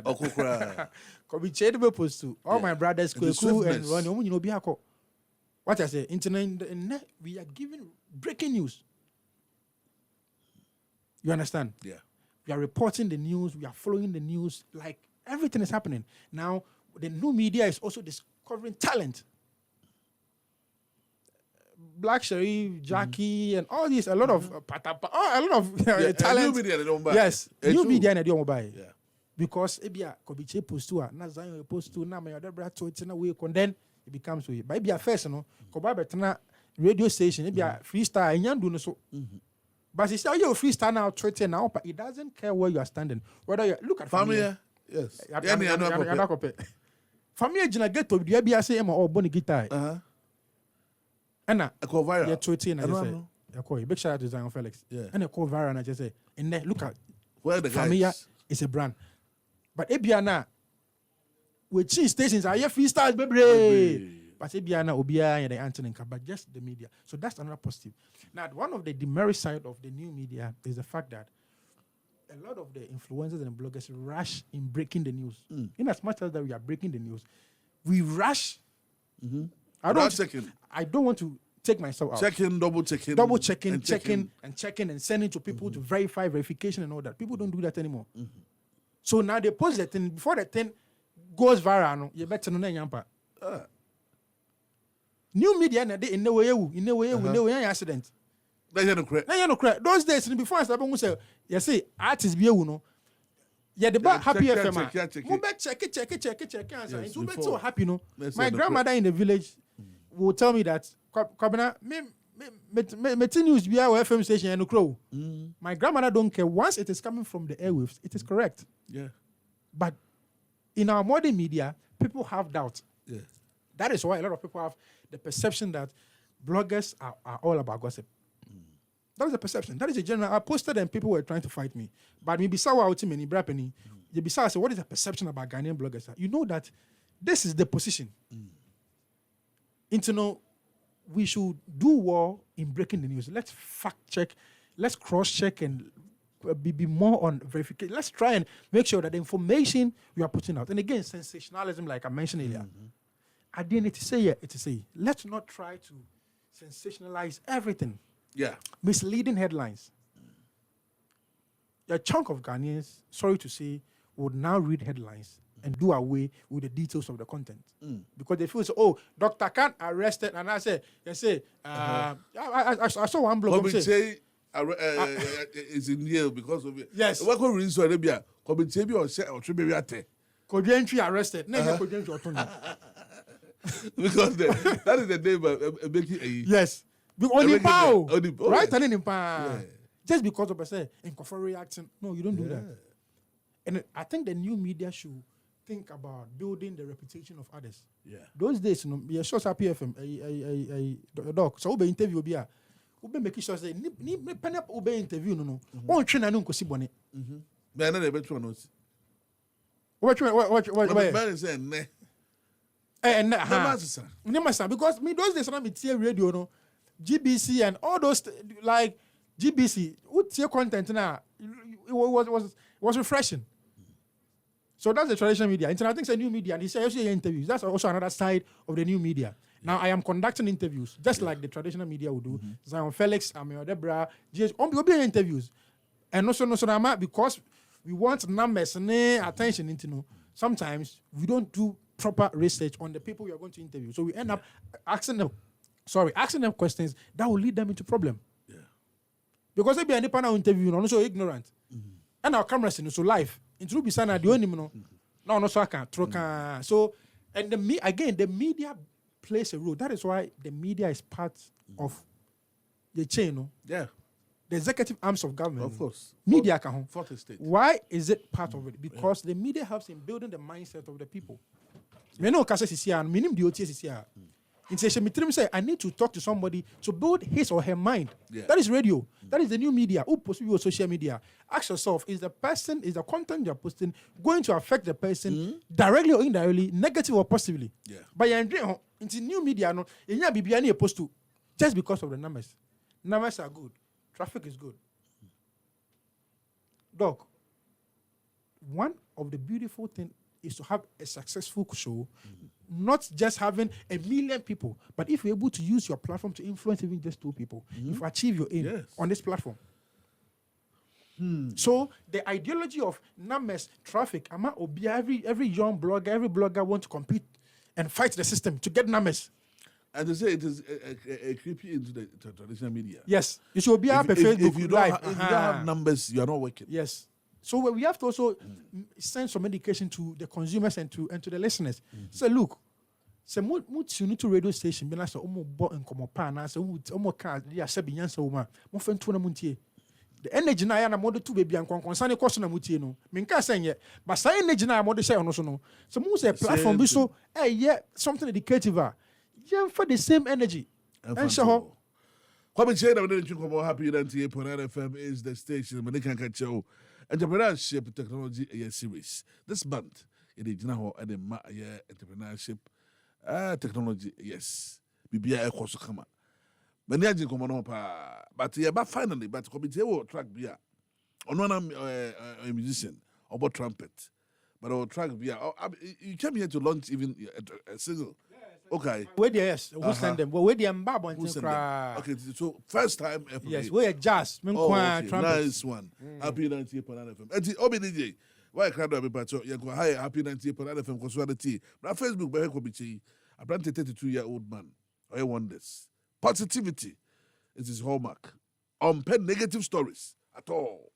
Kobby Kyei post to all my brothers, Kweku and Ronnie, what I say, internet, we are giving breaking news. You understand? Yeah. We are reporting the news. We are following the news. Like, everything is happening. Now, the new media is also discovering talent. Black Sherif, Jackie, and all these, a lot of talent. New media, they don't buy. Yes, new media, they don't buy. Yeah. Because Kobby Kyei post to na Zion post to na my other brother to it in a way, then it becomes way. But if you are first, Kobby betana radio station, if you are freestyle, and you do so. But it's how you're freestyle now, Twitter now, but it doesn't care where you are standing. Whether you look at family, yes. Family, you get to the ABS or Bonnie guitar. And I call viral. Yeah, Twitter, and I say, I call you. Big shout out to Zion Felix. Yeah. And I call viral, and I just say, and then look at where the Familia is a brand. But Ebiana, with cheese stations, I hear freestyle, baby. But Ebiana, Obia, and the Anthony, but just the media. So that's another positive. Now, one of the demerit side of the new media is the fact that a lot of the influencers and bloggers rush in breaking the news. In as much as that we are breaking the news, we rush. I don't want to take myself out. Double checking, and sending to people to verify verification and all that. People don't do that anymore. So now they post the thing before the thing goes viral. You better know nyampa. New media in the way accident. No correct. Those days before I started say, you see artists be yeah, the happy FM. Move check it. Answer. You bet so happy, My grandmother in the village will tell me that Kobina me news be our FM station and crow. My grandmother don't care. Once it is coming from the airwaves, it is correct. Yeah. But in our modern media, people have doubt. Yeah. That is why a lot of people have the perception that bloggers are all about gossip. That is the perception. That is a general. I posted and people were trying to fight me. But me bisawa out many brapeni. You bisawa say, what is the perception about Ghanaian bloggers? You know that this is the position. We should do well in breaking the news. Let's fact check, let's cross check and be more on verification. Let's try and make sure that the information we are putting out, and again, sensationalism, like I mentioned earlier, I didn't say it to say. Let's not try to sensationalize everything. Yeah. Misleading headlines. A chunk of Ghanaians, sorry to say, would now read headlines and do away with the details of the content because they feel so. Oh, Dr. Khan arrested, and I say, I saw one blog. Kobby Kyei is in jail because of it. Yes. What could reason so Arabia? Kobby Kyei be or Tribe Ate. Kodjentry arrested. Because that is the name of yes. Right? And in Yeah. just because of say in reacting. No, you don't do that. And I think the new media should think about building the reputation of others. Yeah. Those days, you know, shows PFM, a doc. So we interview be we make sure say ni pen up we interview no. On train anu nkosi bone. But I know the better one. What Man is saying ne. Because me those days when me hear radio no, GBC and all those like GBC, what's your content now? It was refreshing. So that's the traditional media. Internet, I think it's a new media. And he says interviews. That's also another side of the new media. Now I am conducting interviews, just like the traditional media would do. Zion Felix, Amir Debra, GH, we'll be interviews. And also, because we want numbers and attention into know. Sometimes we don't do proper research on the people we are going to interview. So we end up asking them questions that will lead them into problem. Yeah. Because they be any panel interview, no so ignorant. And our cameras in so live. Into Bisana the only no so I can't. So and the media plays a role. That is why the media is part of the chain. No? Yeah. The executive arms of government. Of course. Media can. Fourth estate. Why is it part of it? Because the media helps in building the mindset of the people. Me no kasa sisi an minim the OT sisi a. Say I need to talk to somebody to build his or her mind. Yeah. That is radio. That is the new media. Who post you on social media? Ask yourself: is the content you're posting going to affect the person directly or indirectly, negative or positively? Yeah. But you're into new media, no, and you're be opposed to just because of the numbers. Numbers are good. Traffic is good. Doc, one of the beautiful things is to have a successful show, not just having 1 million people, but if you're able to use your platform to influence even just 2 people, if you achieve your aim on this platform. So the ideology of numbers, traffic, every young blogger, every blogger want to compete and fight the system to get numbers. And they say it is a creepy into the traditional media. Yes, you should be up a Facebook if you don't live. if you don't have numbers, you are not working. Yes. So we have to also send some education to the consumers and to the listeners. So look, so you need to radio station be like so bought and come up na so car ya se binyansa wo ma mo fentu na muntie. The energy na ya na mode to baby and concern cost na mutie no. Menka senye, but say energy na mode say ono so no. So mo say platform be so something educative. Yeah, for the same energy. And so Kobby Kyei that we didn't think about Happy 98.9 FM is the station. But they can catch you. Entrepreneurship Technology Series. This month, it is now at the entrepreneurship technology. Yes. Bibia Ekoso Kama. Many agents come on but finally, but Kobby Kyei will track beer. On one a musician about trumpet. But I'll track beer. You came here to launch even a single. Okay. Where they who send them? Where they mbabo and okay, so first time ever. Yes, where jazz. Okay. Nice one. Happy 98.9 FM. And Obi DJ. Why can't I be part of you go hi Happy 98.9 FM because what the tea. But Facebook by Kobby Kyei. A brand 32-year-old man. I wonders. Positivity is his hallmark. Pen negative stories at all.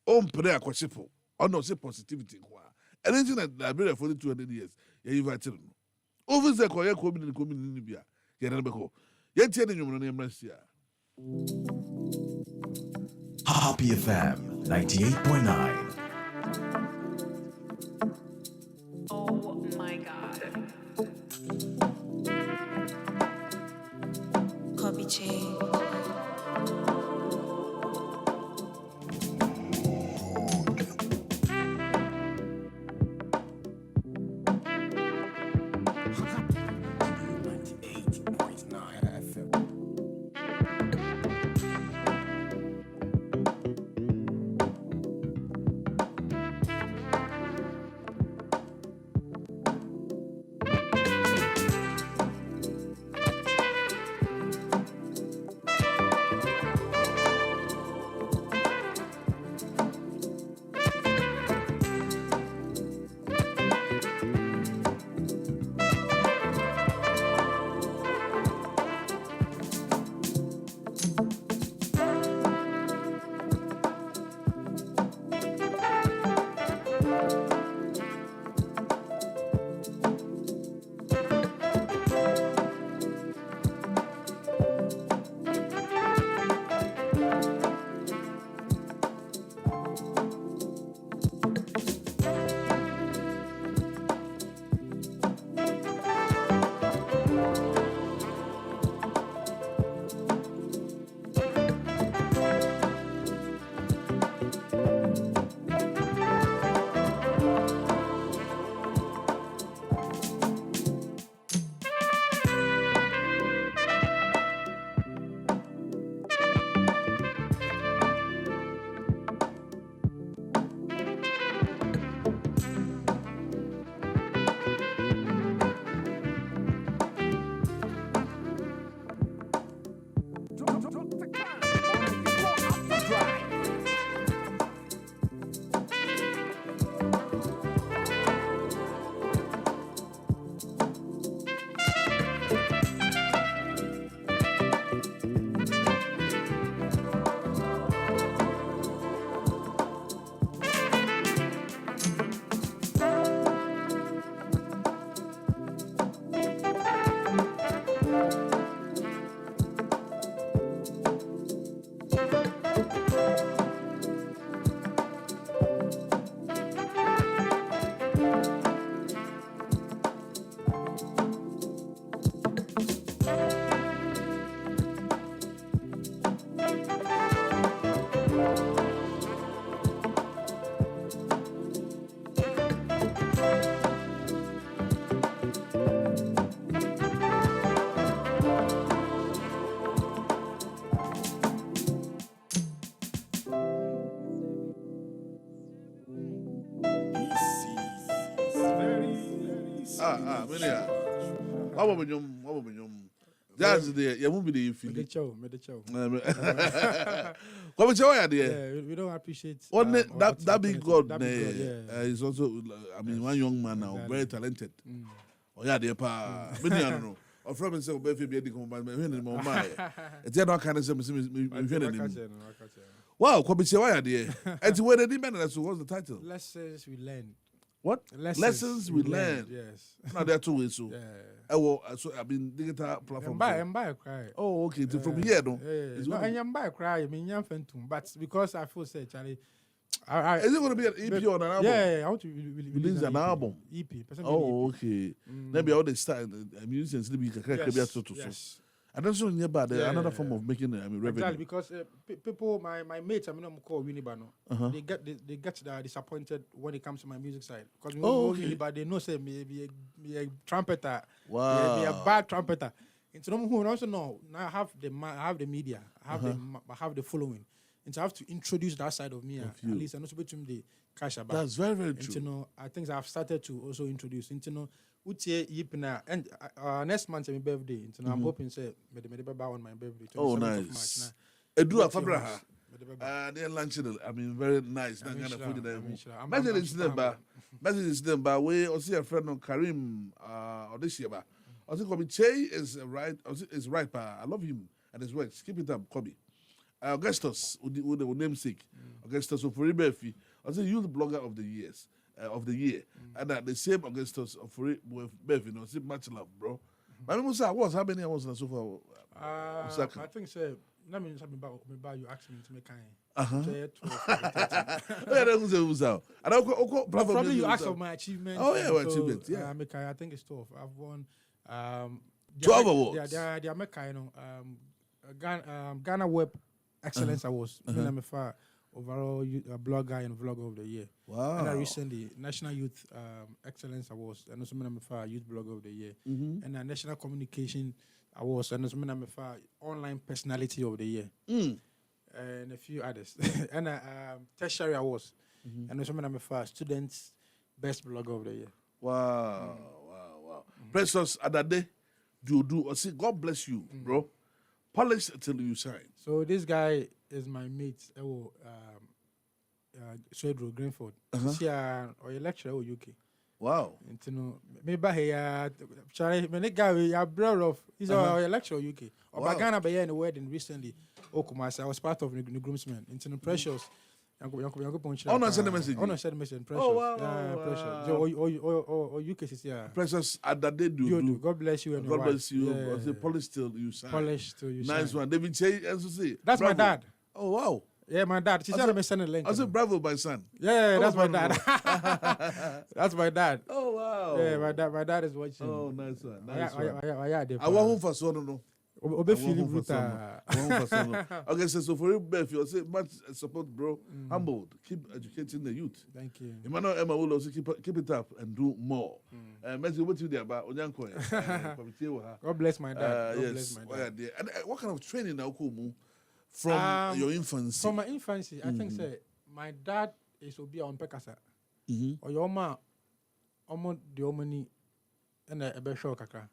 Prayer kwashipo. No say positivity. Anything that I've been for 200 years. Yeah, you've had to. Over the Koya community in Libya. Yanabeko. Yet, Happy FM 98.9. Oh my God. Kobby Kyei. Mania. What about you? Jazz there, you won't be the Me the chow. Kobby Kyei there. Yeah, we don't appreciate. That big God, yeah. is also, I mean, one young man now, very talented. Oh yeah, dear pa. Many I don't know. Or from himself, Befi be the combined my hand in my mind. It's not kind of something. Wow, Kobby Kyei there. And where the demand that's what's the title? Lessons we learn. What? Lessons we learn. Yes. Now there are two ways. So, Yeah. So I've been digital platform. I'm by cry. Oh, okay. From here, no. Yeah. No, I'm by cry. I mean, I'm phantom. But because I feel say, Charlie, is it going to be an EP or an album? Yeah. I want to release an album. EP. Oh, okay. Maybe all the style musicians need to be Yes. I don't know about another form of making revenue. Exactly, because people, my mates, I mean, I'm called Winibano. They get disappointed when it comes to my music side. Because Winibano, they know say me a trumpeter. Wow. Me a bad trumpeter. And so who also know now I have the media, I have the following. And so I have to introduce that side of me at least, and also between the cash about. That's very, very true. And you know, I think I've started to also introduce. And you know, and next month is my birthday. And I'm hoping say me on my birthday. Oh, nice. Edu Afabra. They're launching. I mean, very nice. Message is them by way. I see a friend on Karim or this year. I think Kobby Kyei is right. I love him and his works. Keep it up, Kobby. Augustus, with the namesake, Augustus of Furibefi, I say youth blogger of the year, and the same Augustus of Furibefi, you know, say much love, bro. But I say, how many hours so far? I think so. Let me something about you asked me to make probably you asked of my achievements. Oh yeah, achievements. Yeah, I think it's 12. I've won 12 awards. Yeah, they are Ghana Web Excellence Awards. I'm a overall blogger and vlogger of the year. Wow. And I recently National Youth Excellence Awards, and also I'm a youth blogger of the year. And a National Communication Awards, and also I'm a online personality of the year. And a few others. And tertiary awards. And also I'm a students best blogger of the year. Wow. Precious Adade, do. See, God bless you, bro. Polish till you shine. So this guy is my mate. Swedro Greenford. He's or a lecturer in UK. Wow. And you know, maybe he Charlie. When the guy we are brother of, he's a lecturer in UK. Or Ghana by in the wedding recently. I was part of the groomsmen. Into Precious. Oh, no, send a message. Oh, no, send a message. Precious. Oh, wow, Yeah, wow. Precious. So, you cases, yeah. Precious at that day do. God bless you and your God wife. bless you. Yeah. I say polish till you sign. Polish till you Nice shine. one. David Kyei, as you say. That's my bravo. dad. Oh, wow. Yeah, my dad. She said I'm sending a link. I said bravo, my son. Yeah, Oh, that's my bravo. dad. That's my dad. Oh, wow. Yeah, my dad is watching. Oh, nice one. Nice one. I I want home for so no. Obe feeling brutal. Okay, so for you, Beth, you say much support, bro. Humbled. Keep educating the youth. Thank you. Emmanuel Emma will also keep it up and do more. Messi, what you there about Onyanko? God bless my dad. God Yes. bless my dad. And what kind of training now come from your infancy? From my infancy, I think say my dad is obi on Pekasa. Or your ma omo the omani and a be show kakra.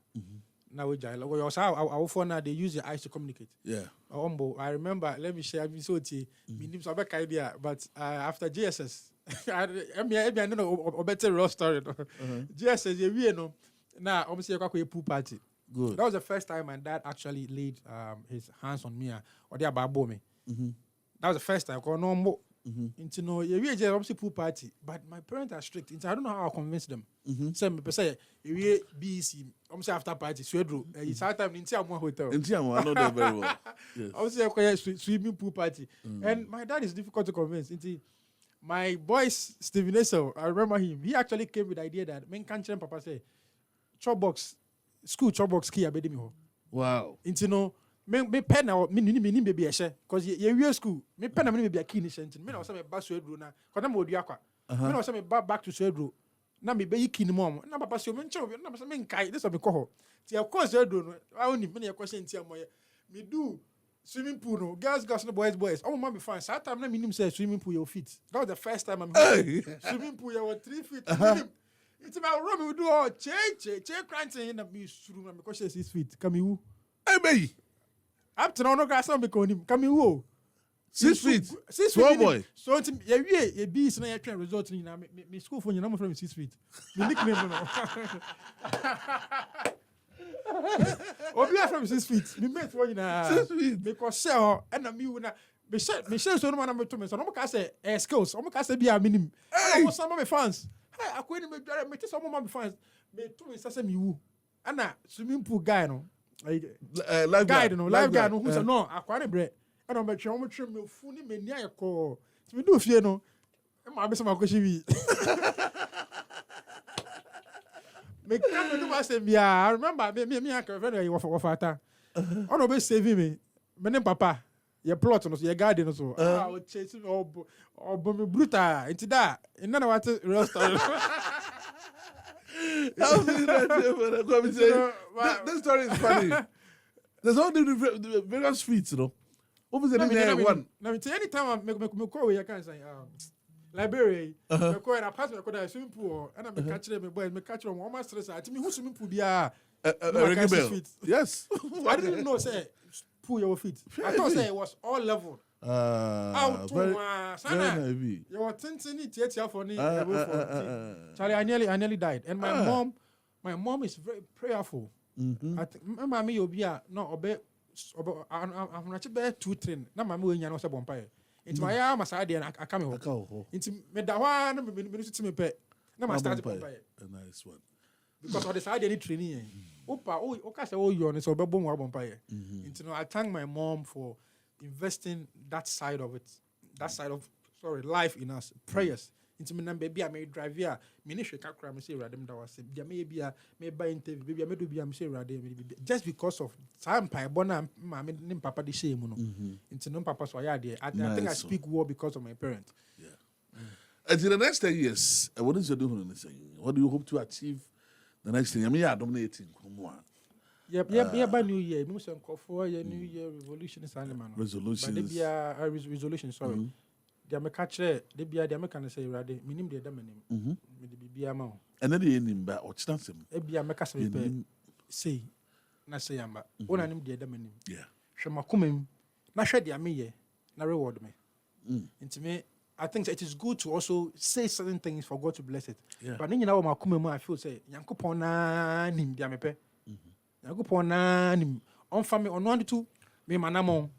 Now we jai. Like our phone now they use your eyes to communicate. Yeah. I remember. Let me share. I'm so tea. Me name's Abeka idea. But after GSS, I don't know a better real story. GSS, you know. Now, obviously, I pool party. Good. That was the first time my dad actually laid his hands on me or they about me. That was the first time. No more. Into no, you just obviously pool party, but my parents are strict. Into I don't know how I convince them. Say me say you BC. Obviously after party, Swedro. It's hard time in Tiamo hotel. In Tiamo, I know that very well. Yes. Obviously swimming pool party, and my dad is difficult to convince. Into my boys Steven Esau, I remember him. He actually came with the idea that men can't change. Papa say, chop box, school chop box key abedi me ho. Wow. Into no. Me pen now me baby ehye cause ye school me pen na me baby key ni sent me na say me ba so edru na cause na mo odua kwa me na say me back to so edru na me be key ni mom na papa say me nche na say me nkai this be ko ho ti e ko so edru no I only me na e ko say ntia moye me do swimming pool no girls no boys oh mama be fine that time na me nim say swimming pool your feet that was the first time I'm swimming pool your 3 feet it's my room we do all che cranting in me suru na me ko say 6 feet come you Hey, baby. Up to no grass on because him come you 6 feet. 6 Small feet. boy. So ye be is na ye train result ni na me school for you na from 6 feet. Me nickname no. Obi from 6 feet. Me mate for you na 6 feet. because say and na me na me share so no man to me so no ka say skills. O ka say be a minimum. I some of my fans. Hey, akwe ni me tell some of my fans. Me to me say me wu. Ana swimming pool guy no. Live Guide no live guy no who say no akware bre e no be twe o twe me fu ni me ni ayeko me do fie no e ma be se ma kwashi wi me can do ma say bia I remember me aka very wo fata o no be save me ne papa ye plot no so ye garden no so o chase me o me brutal into that e na what real story. This story is funny. There's all the various streets, you know. Obviously, one. Now, anytime I make call where I can say, library, I call and I pass me a swimming pool, and I'm catching them, boys, me catch them, almost stress. I tell me who swimming pool be a bell. Yes. I didn't know, say, pull your feet. I thought, say, it was all level. Out to very heavy. You were tinting it for me. Charlie, I nearly died. And my mom is very prayerful. I think, remember me, you'll be no obey. I'm not bear 2 train. Now, my mother knows a bonfire. Into my arm, and I come home. Into me, that one, to me, pet. Now, I started bonfire. A nice one. Because of the side, any training. Opa, okay, so you on so baboon bonfire. Into I thank my mom for investing that side of it, life in us, prayers. Into me, baby, I may drive here. Ministry can't cry. Me say, "Radem, that was it." There may be a may buy interview. Baby, I may do be. I say, "Radem," just because of time. Bona, my name Papa the same, no. Into no Papa so I there. I think I speak well because of my parents. Yeah. And in the next 10 years, what is your doing? What do you hope to achieve the next thing? I mean, dominating. Come on. Yeah, by New Year. We say for New Year revolution is animal. Resolutions. But they be a resolution. Sorry. They make catch. They be a. They make can say rather. Minim they them minim. Me they be a man. And then they name back or chance him. They be a make us say. Na say amba. Ona nim they them minim. Yeah. Shema kumem. Na share they me ye. Na reward me. Into me. I think it is good to also say certain things for God to bless it. Yeah. But then you know, I feel say, Yankopon na nim dia mepe. Yankopon na nim. On family on 1 2 me manamon.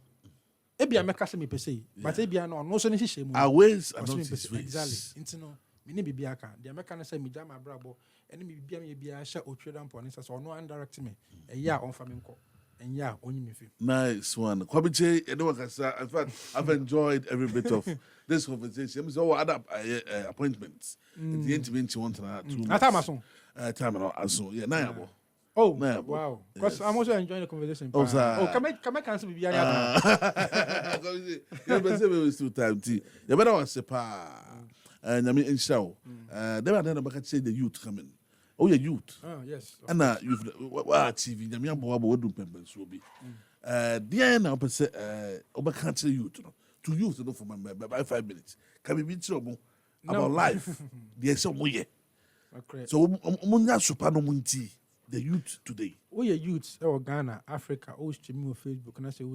Ebia meka se me pese, but ebia no so ne hihye mu. Our ways are Ɔso not me his pese, ways. exactly. Nti no, me ne bibia aka. Dia meka na say me jama brabo, ene me bibia me bia hye otwe dan pon nsa so no indirect me. Eya on fa me nko. Enya onyi me fi. Nice one. Kobby Kyei, in fact, I've enjoyed every bit of this conversation. So other appointments. The intimate one to 2 months. Atamason. Time and also. Yeah, now. Oh, Yeah, wow. Because I'm also enjoying the conversation. Oh, sir. Can I cancel bibia ya? You better say still time. You better want to and I mean, in show. Then I don't say the youth coming. Oh, yeah, youth. Oh, yes. And you've TV. I'm young boy. What do people so be? The now, per se, over country youth. To youth, for my by 5 minutes. Can we be trouble about life? There's some way. Okay. So, Munya Supano Munti, the youth today. We are youths or Ghana, Africa, all streaming on Facebook, and I say,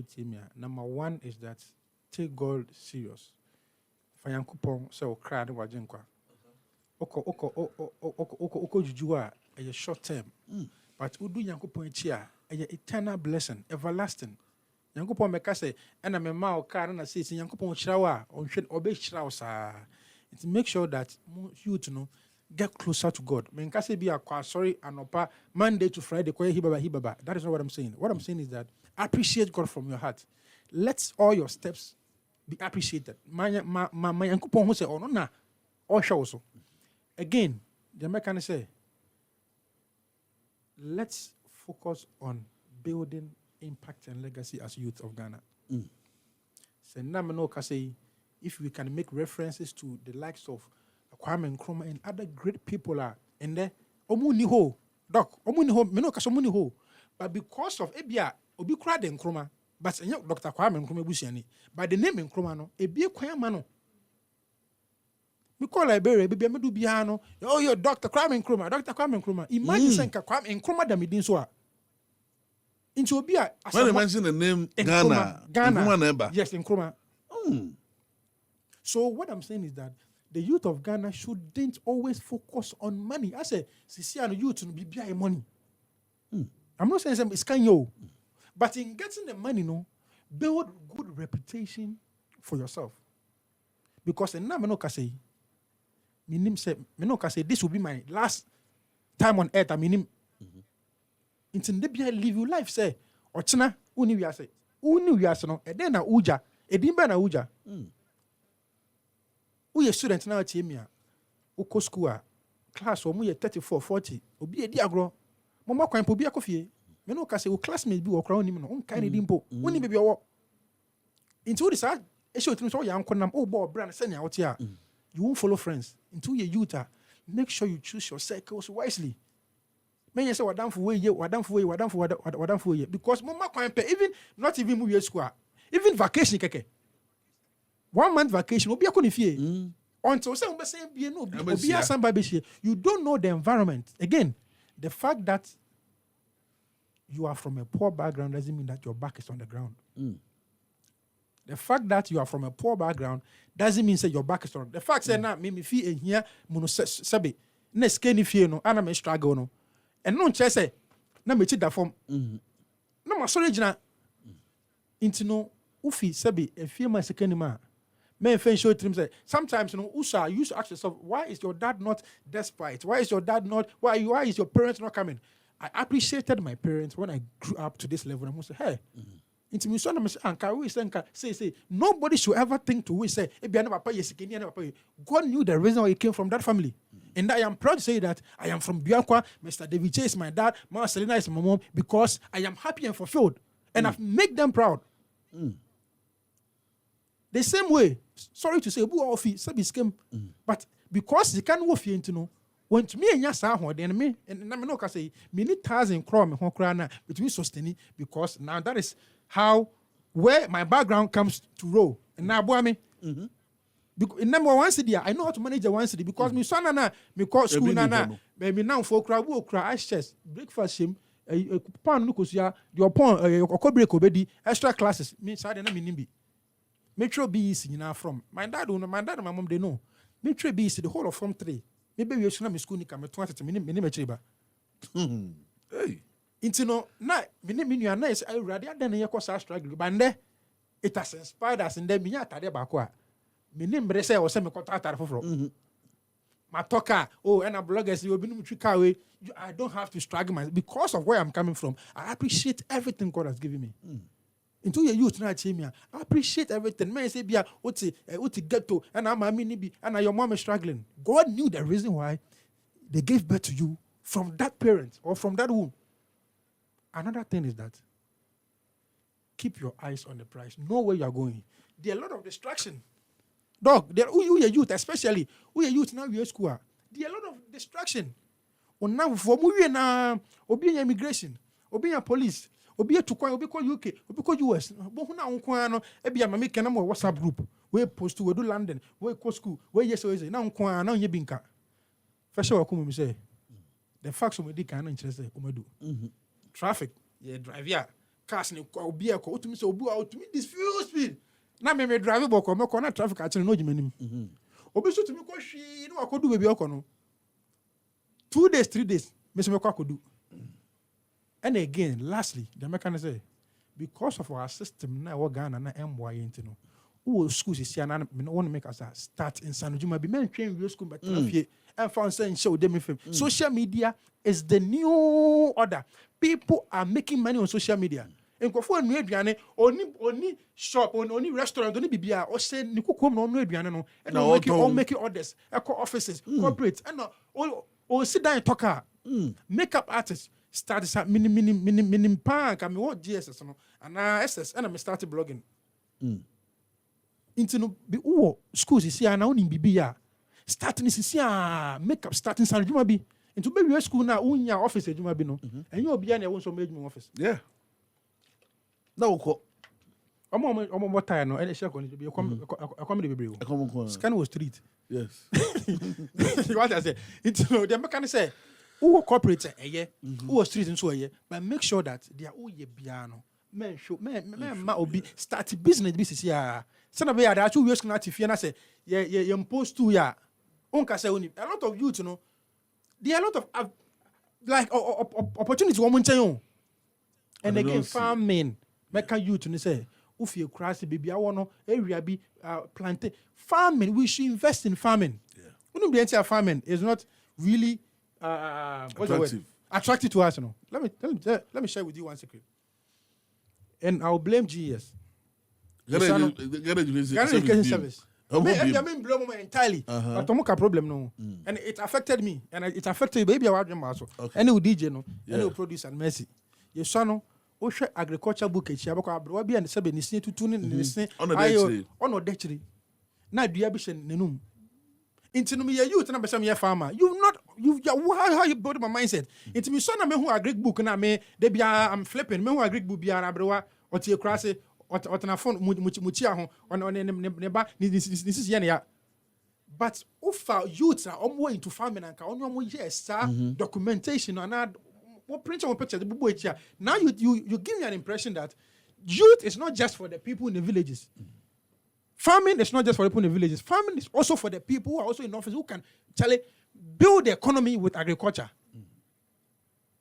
number one is that take God serious. Fayankupon, so crowd wajenkwa. Oko jujua a short term. But udu yankupon chia a eternal blessing, everlasting. Yankupon meka say, and I'm a mao car and I say, Yankupon shower on shed obey shrouse. It's make sure that you to know get closer to God. Menkase be a sorry and opa Monday to Friday, hibaba. That is not what I'm saying. What I'm saying is that appreciate God from your heart. Let all your steps be appreciated. My yankupon who say, oh no na, or show also. Again, the American say, let's focus on building impact and legacy as youth of Ghana. Say, say, if we can make references to the likes of Kwame Nkrumah and other great people are in there, omuni ho, doc, omuni ho, me no kasomuni ho. But because of Ebia, Obi Krade Nkrumah, but Dr. Kwame Nkrumah busiani, by the name Nkrumah no, Ebia Kwame we call Liberia, baby, I do piano. Oh, you're Dr. Kwame Nkrumah, Dr. Kwame Nkrumah. Imagine saying Kwame Nkrumah da midin so. Into Obia. When you mention the name Ghana, Ghana. Yes, Nkrumah. So what I'm saying is that the youth of Ghana shouldn't always focus on money. I say, Sisiano youth to be behind money. I'm not saying it's kind of, but in getting the money, no, build good reputation for yourself. Because in Namano say. Minim say, this will be my last time on earth. I mean, it's in the live your life, say, or China, uni we say, no, and then a uja, a dimba na uja. We a student now at Timia, Uko school, class, or we 34, 40, or be a diagro. Mama can be a coffee. Menokase, will classmates be or crown him on kind of dimpo, when he be a walk. Into this, I show to me, young Conam, oh, Bob Brand, send out here. You won't follow friends. Into your youth, make sure you choose your circles wisely. May you say what done for you, because mama can't pay even not even move your school, even vacation keke. 1 month vacation will be a conifie. Until some say be a somebody you don't know the environment. Again, the fact that you are from a poor background doesn't mean that your back is on the ground. The fact that you are from a poor background doesn't mean say your back is strong. The fact say now me fee in here muno sabe na skinny fee no ana me struggle no. And no che say na me chi da form. Na ma sorry gina. Into no ufi sabe e fee ma skinny ma. Me fen show trim say sometimes you know usa you used to ask yourself why is your dad not despite? Why is your dad not why is your parents not coming? I appreciated my parents when I grew up to this level. I must say hey into me son say nobody should ever think to say God knew the reason why he came from that family. And I am proud to say that I am from Biakwa. Mr. David Kyei is my dad. Mama Selena is my mom because I am happy and fulfilled. And I've made them proud. The same way, sorry to say, but because they can't wolf into know, when to me and Yasa, then me, and I can say, many thousand crime between sustaining because now that is how where my background comes to roll. And now, boy, me. In number one city, I know how to manage the one city because me son na me call school na me now for crowd wo cry chest breakfast him pan no kosia the upon okobreak obedi extra classes me side na me nimbi metro BEC nyina from my dad and my mom they know metro BEC the whole of form 3 maybe we should na me school ni ka me 20 me ni me ba hey into no na me nua na is I ready adan ye ko sa struggle bande it has inspired us in them. Yeah, tade bakwa. Me name say or say me contract for. My talker, and a bloggers, you will be no I don't have to struggle myself because of where I'm coming from. I appreciate everything God has given me. Into your youth now, I appreciate everything. Man, say, "Bia, what get to?" And I'm a mini and your mom is struggling. God knew the reason why they gave birth to you from that parent or from that womb. Another thing is that keep your eyes on the prize. Know where you are going. There are a lot of distraction. Dog, there who you youth, especially who you youth now you school. There are a lot of distraction. On now for movie na obi immigration, obi police, obi to kwan, obi call UK, obi call US. But who na unkwan no ebi ama make na mo WhatsApp group. We post to we do London, we go school, we yes we say na unkwan na onye binka. First of all, me say the facts of me di kan na interest umedu. Traffic, yeah drive ya. Cars ni obi e ko utumi say obi a utumi this fuel speed. Na me drive boko me ko na traffic actually no jimanim. Obi so tumi ko hwi no akodu bebi oko no. 2 days, 3 days, me say me ko akodu. And again, lastly, the American say because of our system na we Ghana na emboa yenti no. Who schools is here na me want to make us start in San Juma be men train real school but fie and found saying show them film. Social media is the new order. People are making money on social media. Nkofo anu aduane oni shop oni restaurant oni bibia o say ni kokom no aduane no and all making orders eco offices corporate and o sit down and talk makeup artists start this mini punk and me what GSS no and SS and I started blogging into no be schools is here na oni bibia starting is here makeup starting San Juma bi into be school na unya office Juma bi no and you obi na e won so make office no ko omo time no e share ko ni be come the bebre o scan was street yes what I say it's no the mechanic say who corporate who street nso but make sure that they are ye bia no men show men ma obi start business business here say na be ya that we school na tifie na say ye impose to ya onka say oni a lot of youth no there are a lot of like opportunities woman chen and again farming make youth ni say ufie cross baby awono area bi plantain farming we should invest in farming the entire farming is not really what's the word attractive to us no let me share with you one secret and I'll blame GES Ghana Education Service I mean blame me entirely but tomoka problem no and it affected me and it affected baby I want also and we DJ no and we produce and mercy you saw no o hwe agriculture book echi abako abro bi and sebe ni sin tutu ni ni sin ono dechiri na dua bi hye nenum intinu me youth na be say me farmer how you build my mindset intimi so na me hu agric book na me de bia I'm flipping me hu agric book bia na abrewa otie krase otena phone muchi aho ne ba ni sisi ye ya but ufa youth are almost into farming and ka onyo yes documentation and what print on picture the now you give me an impression that youth is not just for the people in the villages. Farming is not just for the people in the villages. Farming is also for the people who are also in office who can build the economy with agriculture.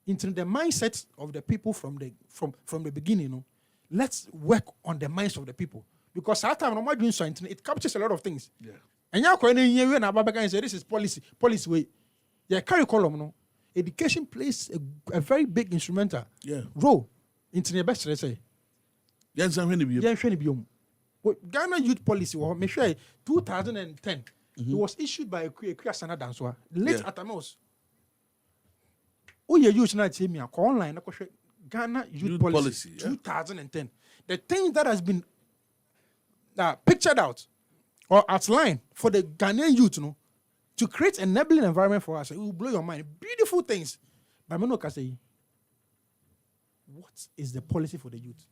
Into the mindset of the people from the beginning, you know, let's work on the minds of the people. Because at time I'm doing something, it captures a lot of things. Yeah. And now when say this is policy way. Yeah, curriculum, no. Education plays a very big instrumental role into the best say. Ghana Youth Policy was me sure 2010. It was issued by Kwea Sana Danswa, late Atamos. Oh, you use na me online Ghana Youth Policy 2010. The thing that has been pictured out or outlined for the Ghanaian youth, you know, to create an enabling environment for us, it will blow your mind. Beautiful things. But I can say, what is the policy for the youth?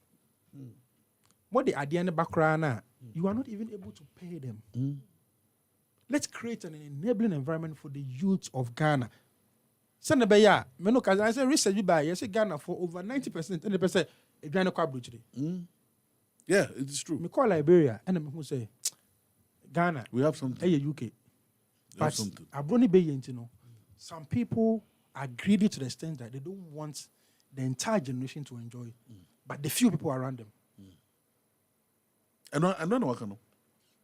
What the idea in the background now, you are not even able to pay them. Let's create an enabling environment for the youth of Ghana. Send the ya, I say research by yes, Ghana for over 90%, 90% Ghana quadruple. Yeah, it is true. Me call Liberia and I'm say Ghana. We have something. Hey, UK. But some people are greedy to the extent that they don't want the entire generation to enjoy, but the few people around them. I don't know what kind of.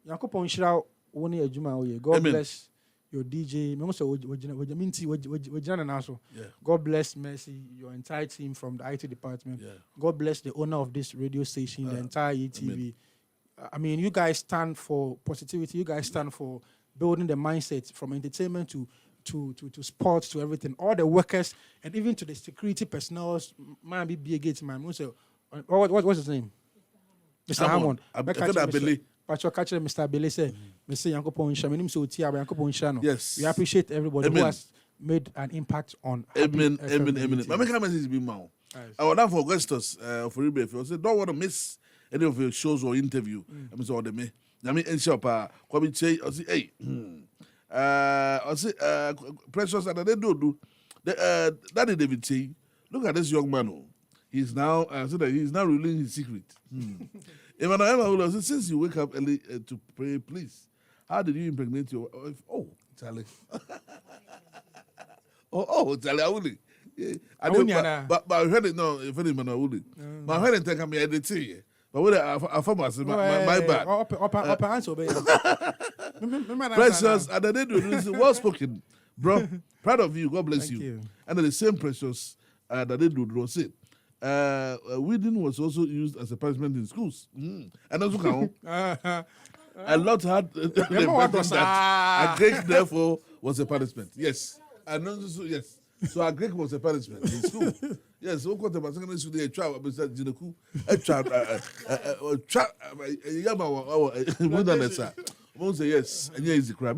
Yankopon shira woni adwuma oye. God Amen. bless your DJ. Me say wojina na so. Yeah. God bless Mercy, your entire team from the IT department. Yeah. God bless the owner of this radio station, the entire ETV. Amen. I mean, you guys stand for positivity. You guys stand for building the mindset from entertainment to sports to everything. All the workers and even to the security personnel. Man, be a gate man. What's his name? Mr. Hammond. Pacho catch Mr. Bele say, Mr. Yankopon Insha. My name is Otia Yankopon Insha. Yes. We appreciate everybody who has made an impact on. Amen. Happy FM Amen. unity. My make a message be now. Nice. I want that for Augustus for Ibe. If you say don't want to miss any of your shows or interview, I mean so the me. I mean in shop Kobby Kyei. I say hey. I say precious and they do. Daddy David Kyei. Look at this young man. Oh. He's now so that he's now revealing his secret. Emmanuel, since you wake up early to pray, please, how did you impregnate your wife? Oh, Charlie. Charlie, I will. Yeah. But I heard it, no, if any man, I will. But I heard it take me at tea. But what I found myself, my bad. Up answer, Precious, and then do well spoken, bro. Proud of you. God bless Thank you. And then the same Precious that they do was it. Weeding was also used as a punishment in schools. And also count. A lot had the impression that a Greek therefore was a punishment. Yes. And also, yes. So a Greek was a punishment in school. Yes, so what about secondary school they try Mr. Jinaku, a child, won't say yes, and yes, the crab.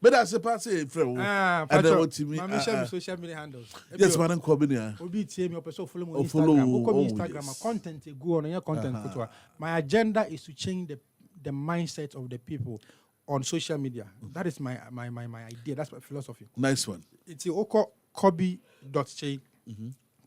But that's a passe friend. And then what to me? Social media handles. Yes, Madam Kobby. Obi tie me opeso follow me on Follow, Instagram. Go oh, Instagram, yes. content go on your content photo. My agenda is to change the mindset of the people on social media. That is my idea. That's my philosophy. Nice one. It's oko Kobby.Kyei.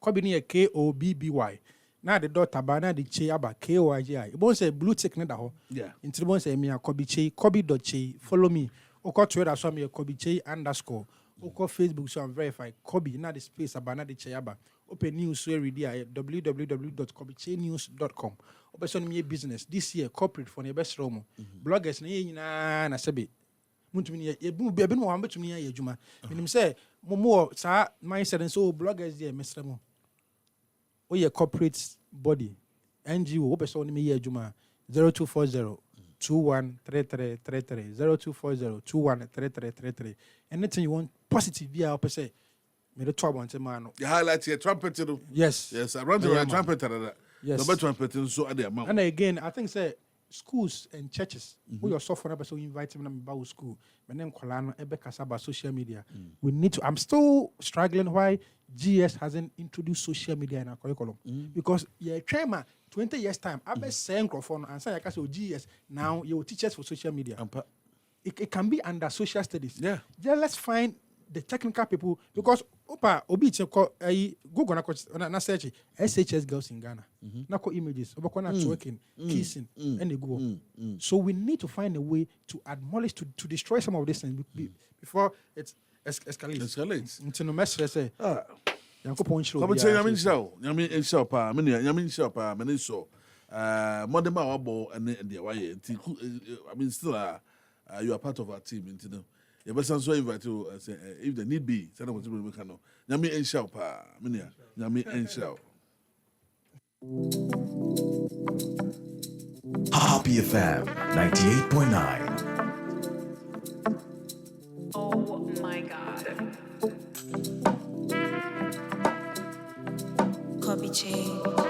Kobby ni Kobby. Now the dot tabana the Kyei aba Kyei. It won't say blue tick na da ho. Yeah. Inti won't say me Kobby Kyei, Kobby.Kyei. Follow me. Oko Twitter so me Kobby Kyei _ Oko Facebook so I'm verified. Kobby na the space abana the Kyei aba. Open news so every day at www.kobbykyeinews.com. Open so me business this year corporate for the best room. Bloggers na nyina na sebe. Muntumi ye be no wan betumi ya adwuma. Menim say mo sa mindset so bloggers there mesra mo. O ye corporate body NGO open so me ya adwuma 0240 213333 0240 213333. Anything you want positive be up say me the trouble until man. The highlight here, trumpet. Yes. Yes, I run the trumpet. Yes. The trumpet so at the amount. And again, I think say schools and churches, we are software so invite them about school. My name Kolano Ebe Kasaba social media. We need to. I'm still struggling why GS hasn't introduced social media in our curriculum because trainer 20 years time. I bet say microphone and say I can say GS now you teachers for social media. It can be under social studies. Yeah. Just let's find the technical people because obi Google na search SHS girls in Ghana. Nako images, obakona twerking, kissing, and they go. So we need to find a way to admonish to destroy some of these things before it escalates. Until no mess say. Yankopon show. Kobby Kyei yamin show pa, yamin show pa, many so. Monday ma wabo and the way. I mean still you are part of our team into them. You best so invite you if the need be. Say what we can know. Yami enshow pa, yami enshow. Happy FM 98.9. Oh my God. Kobby Kyei.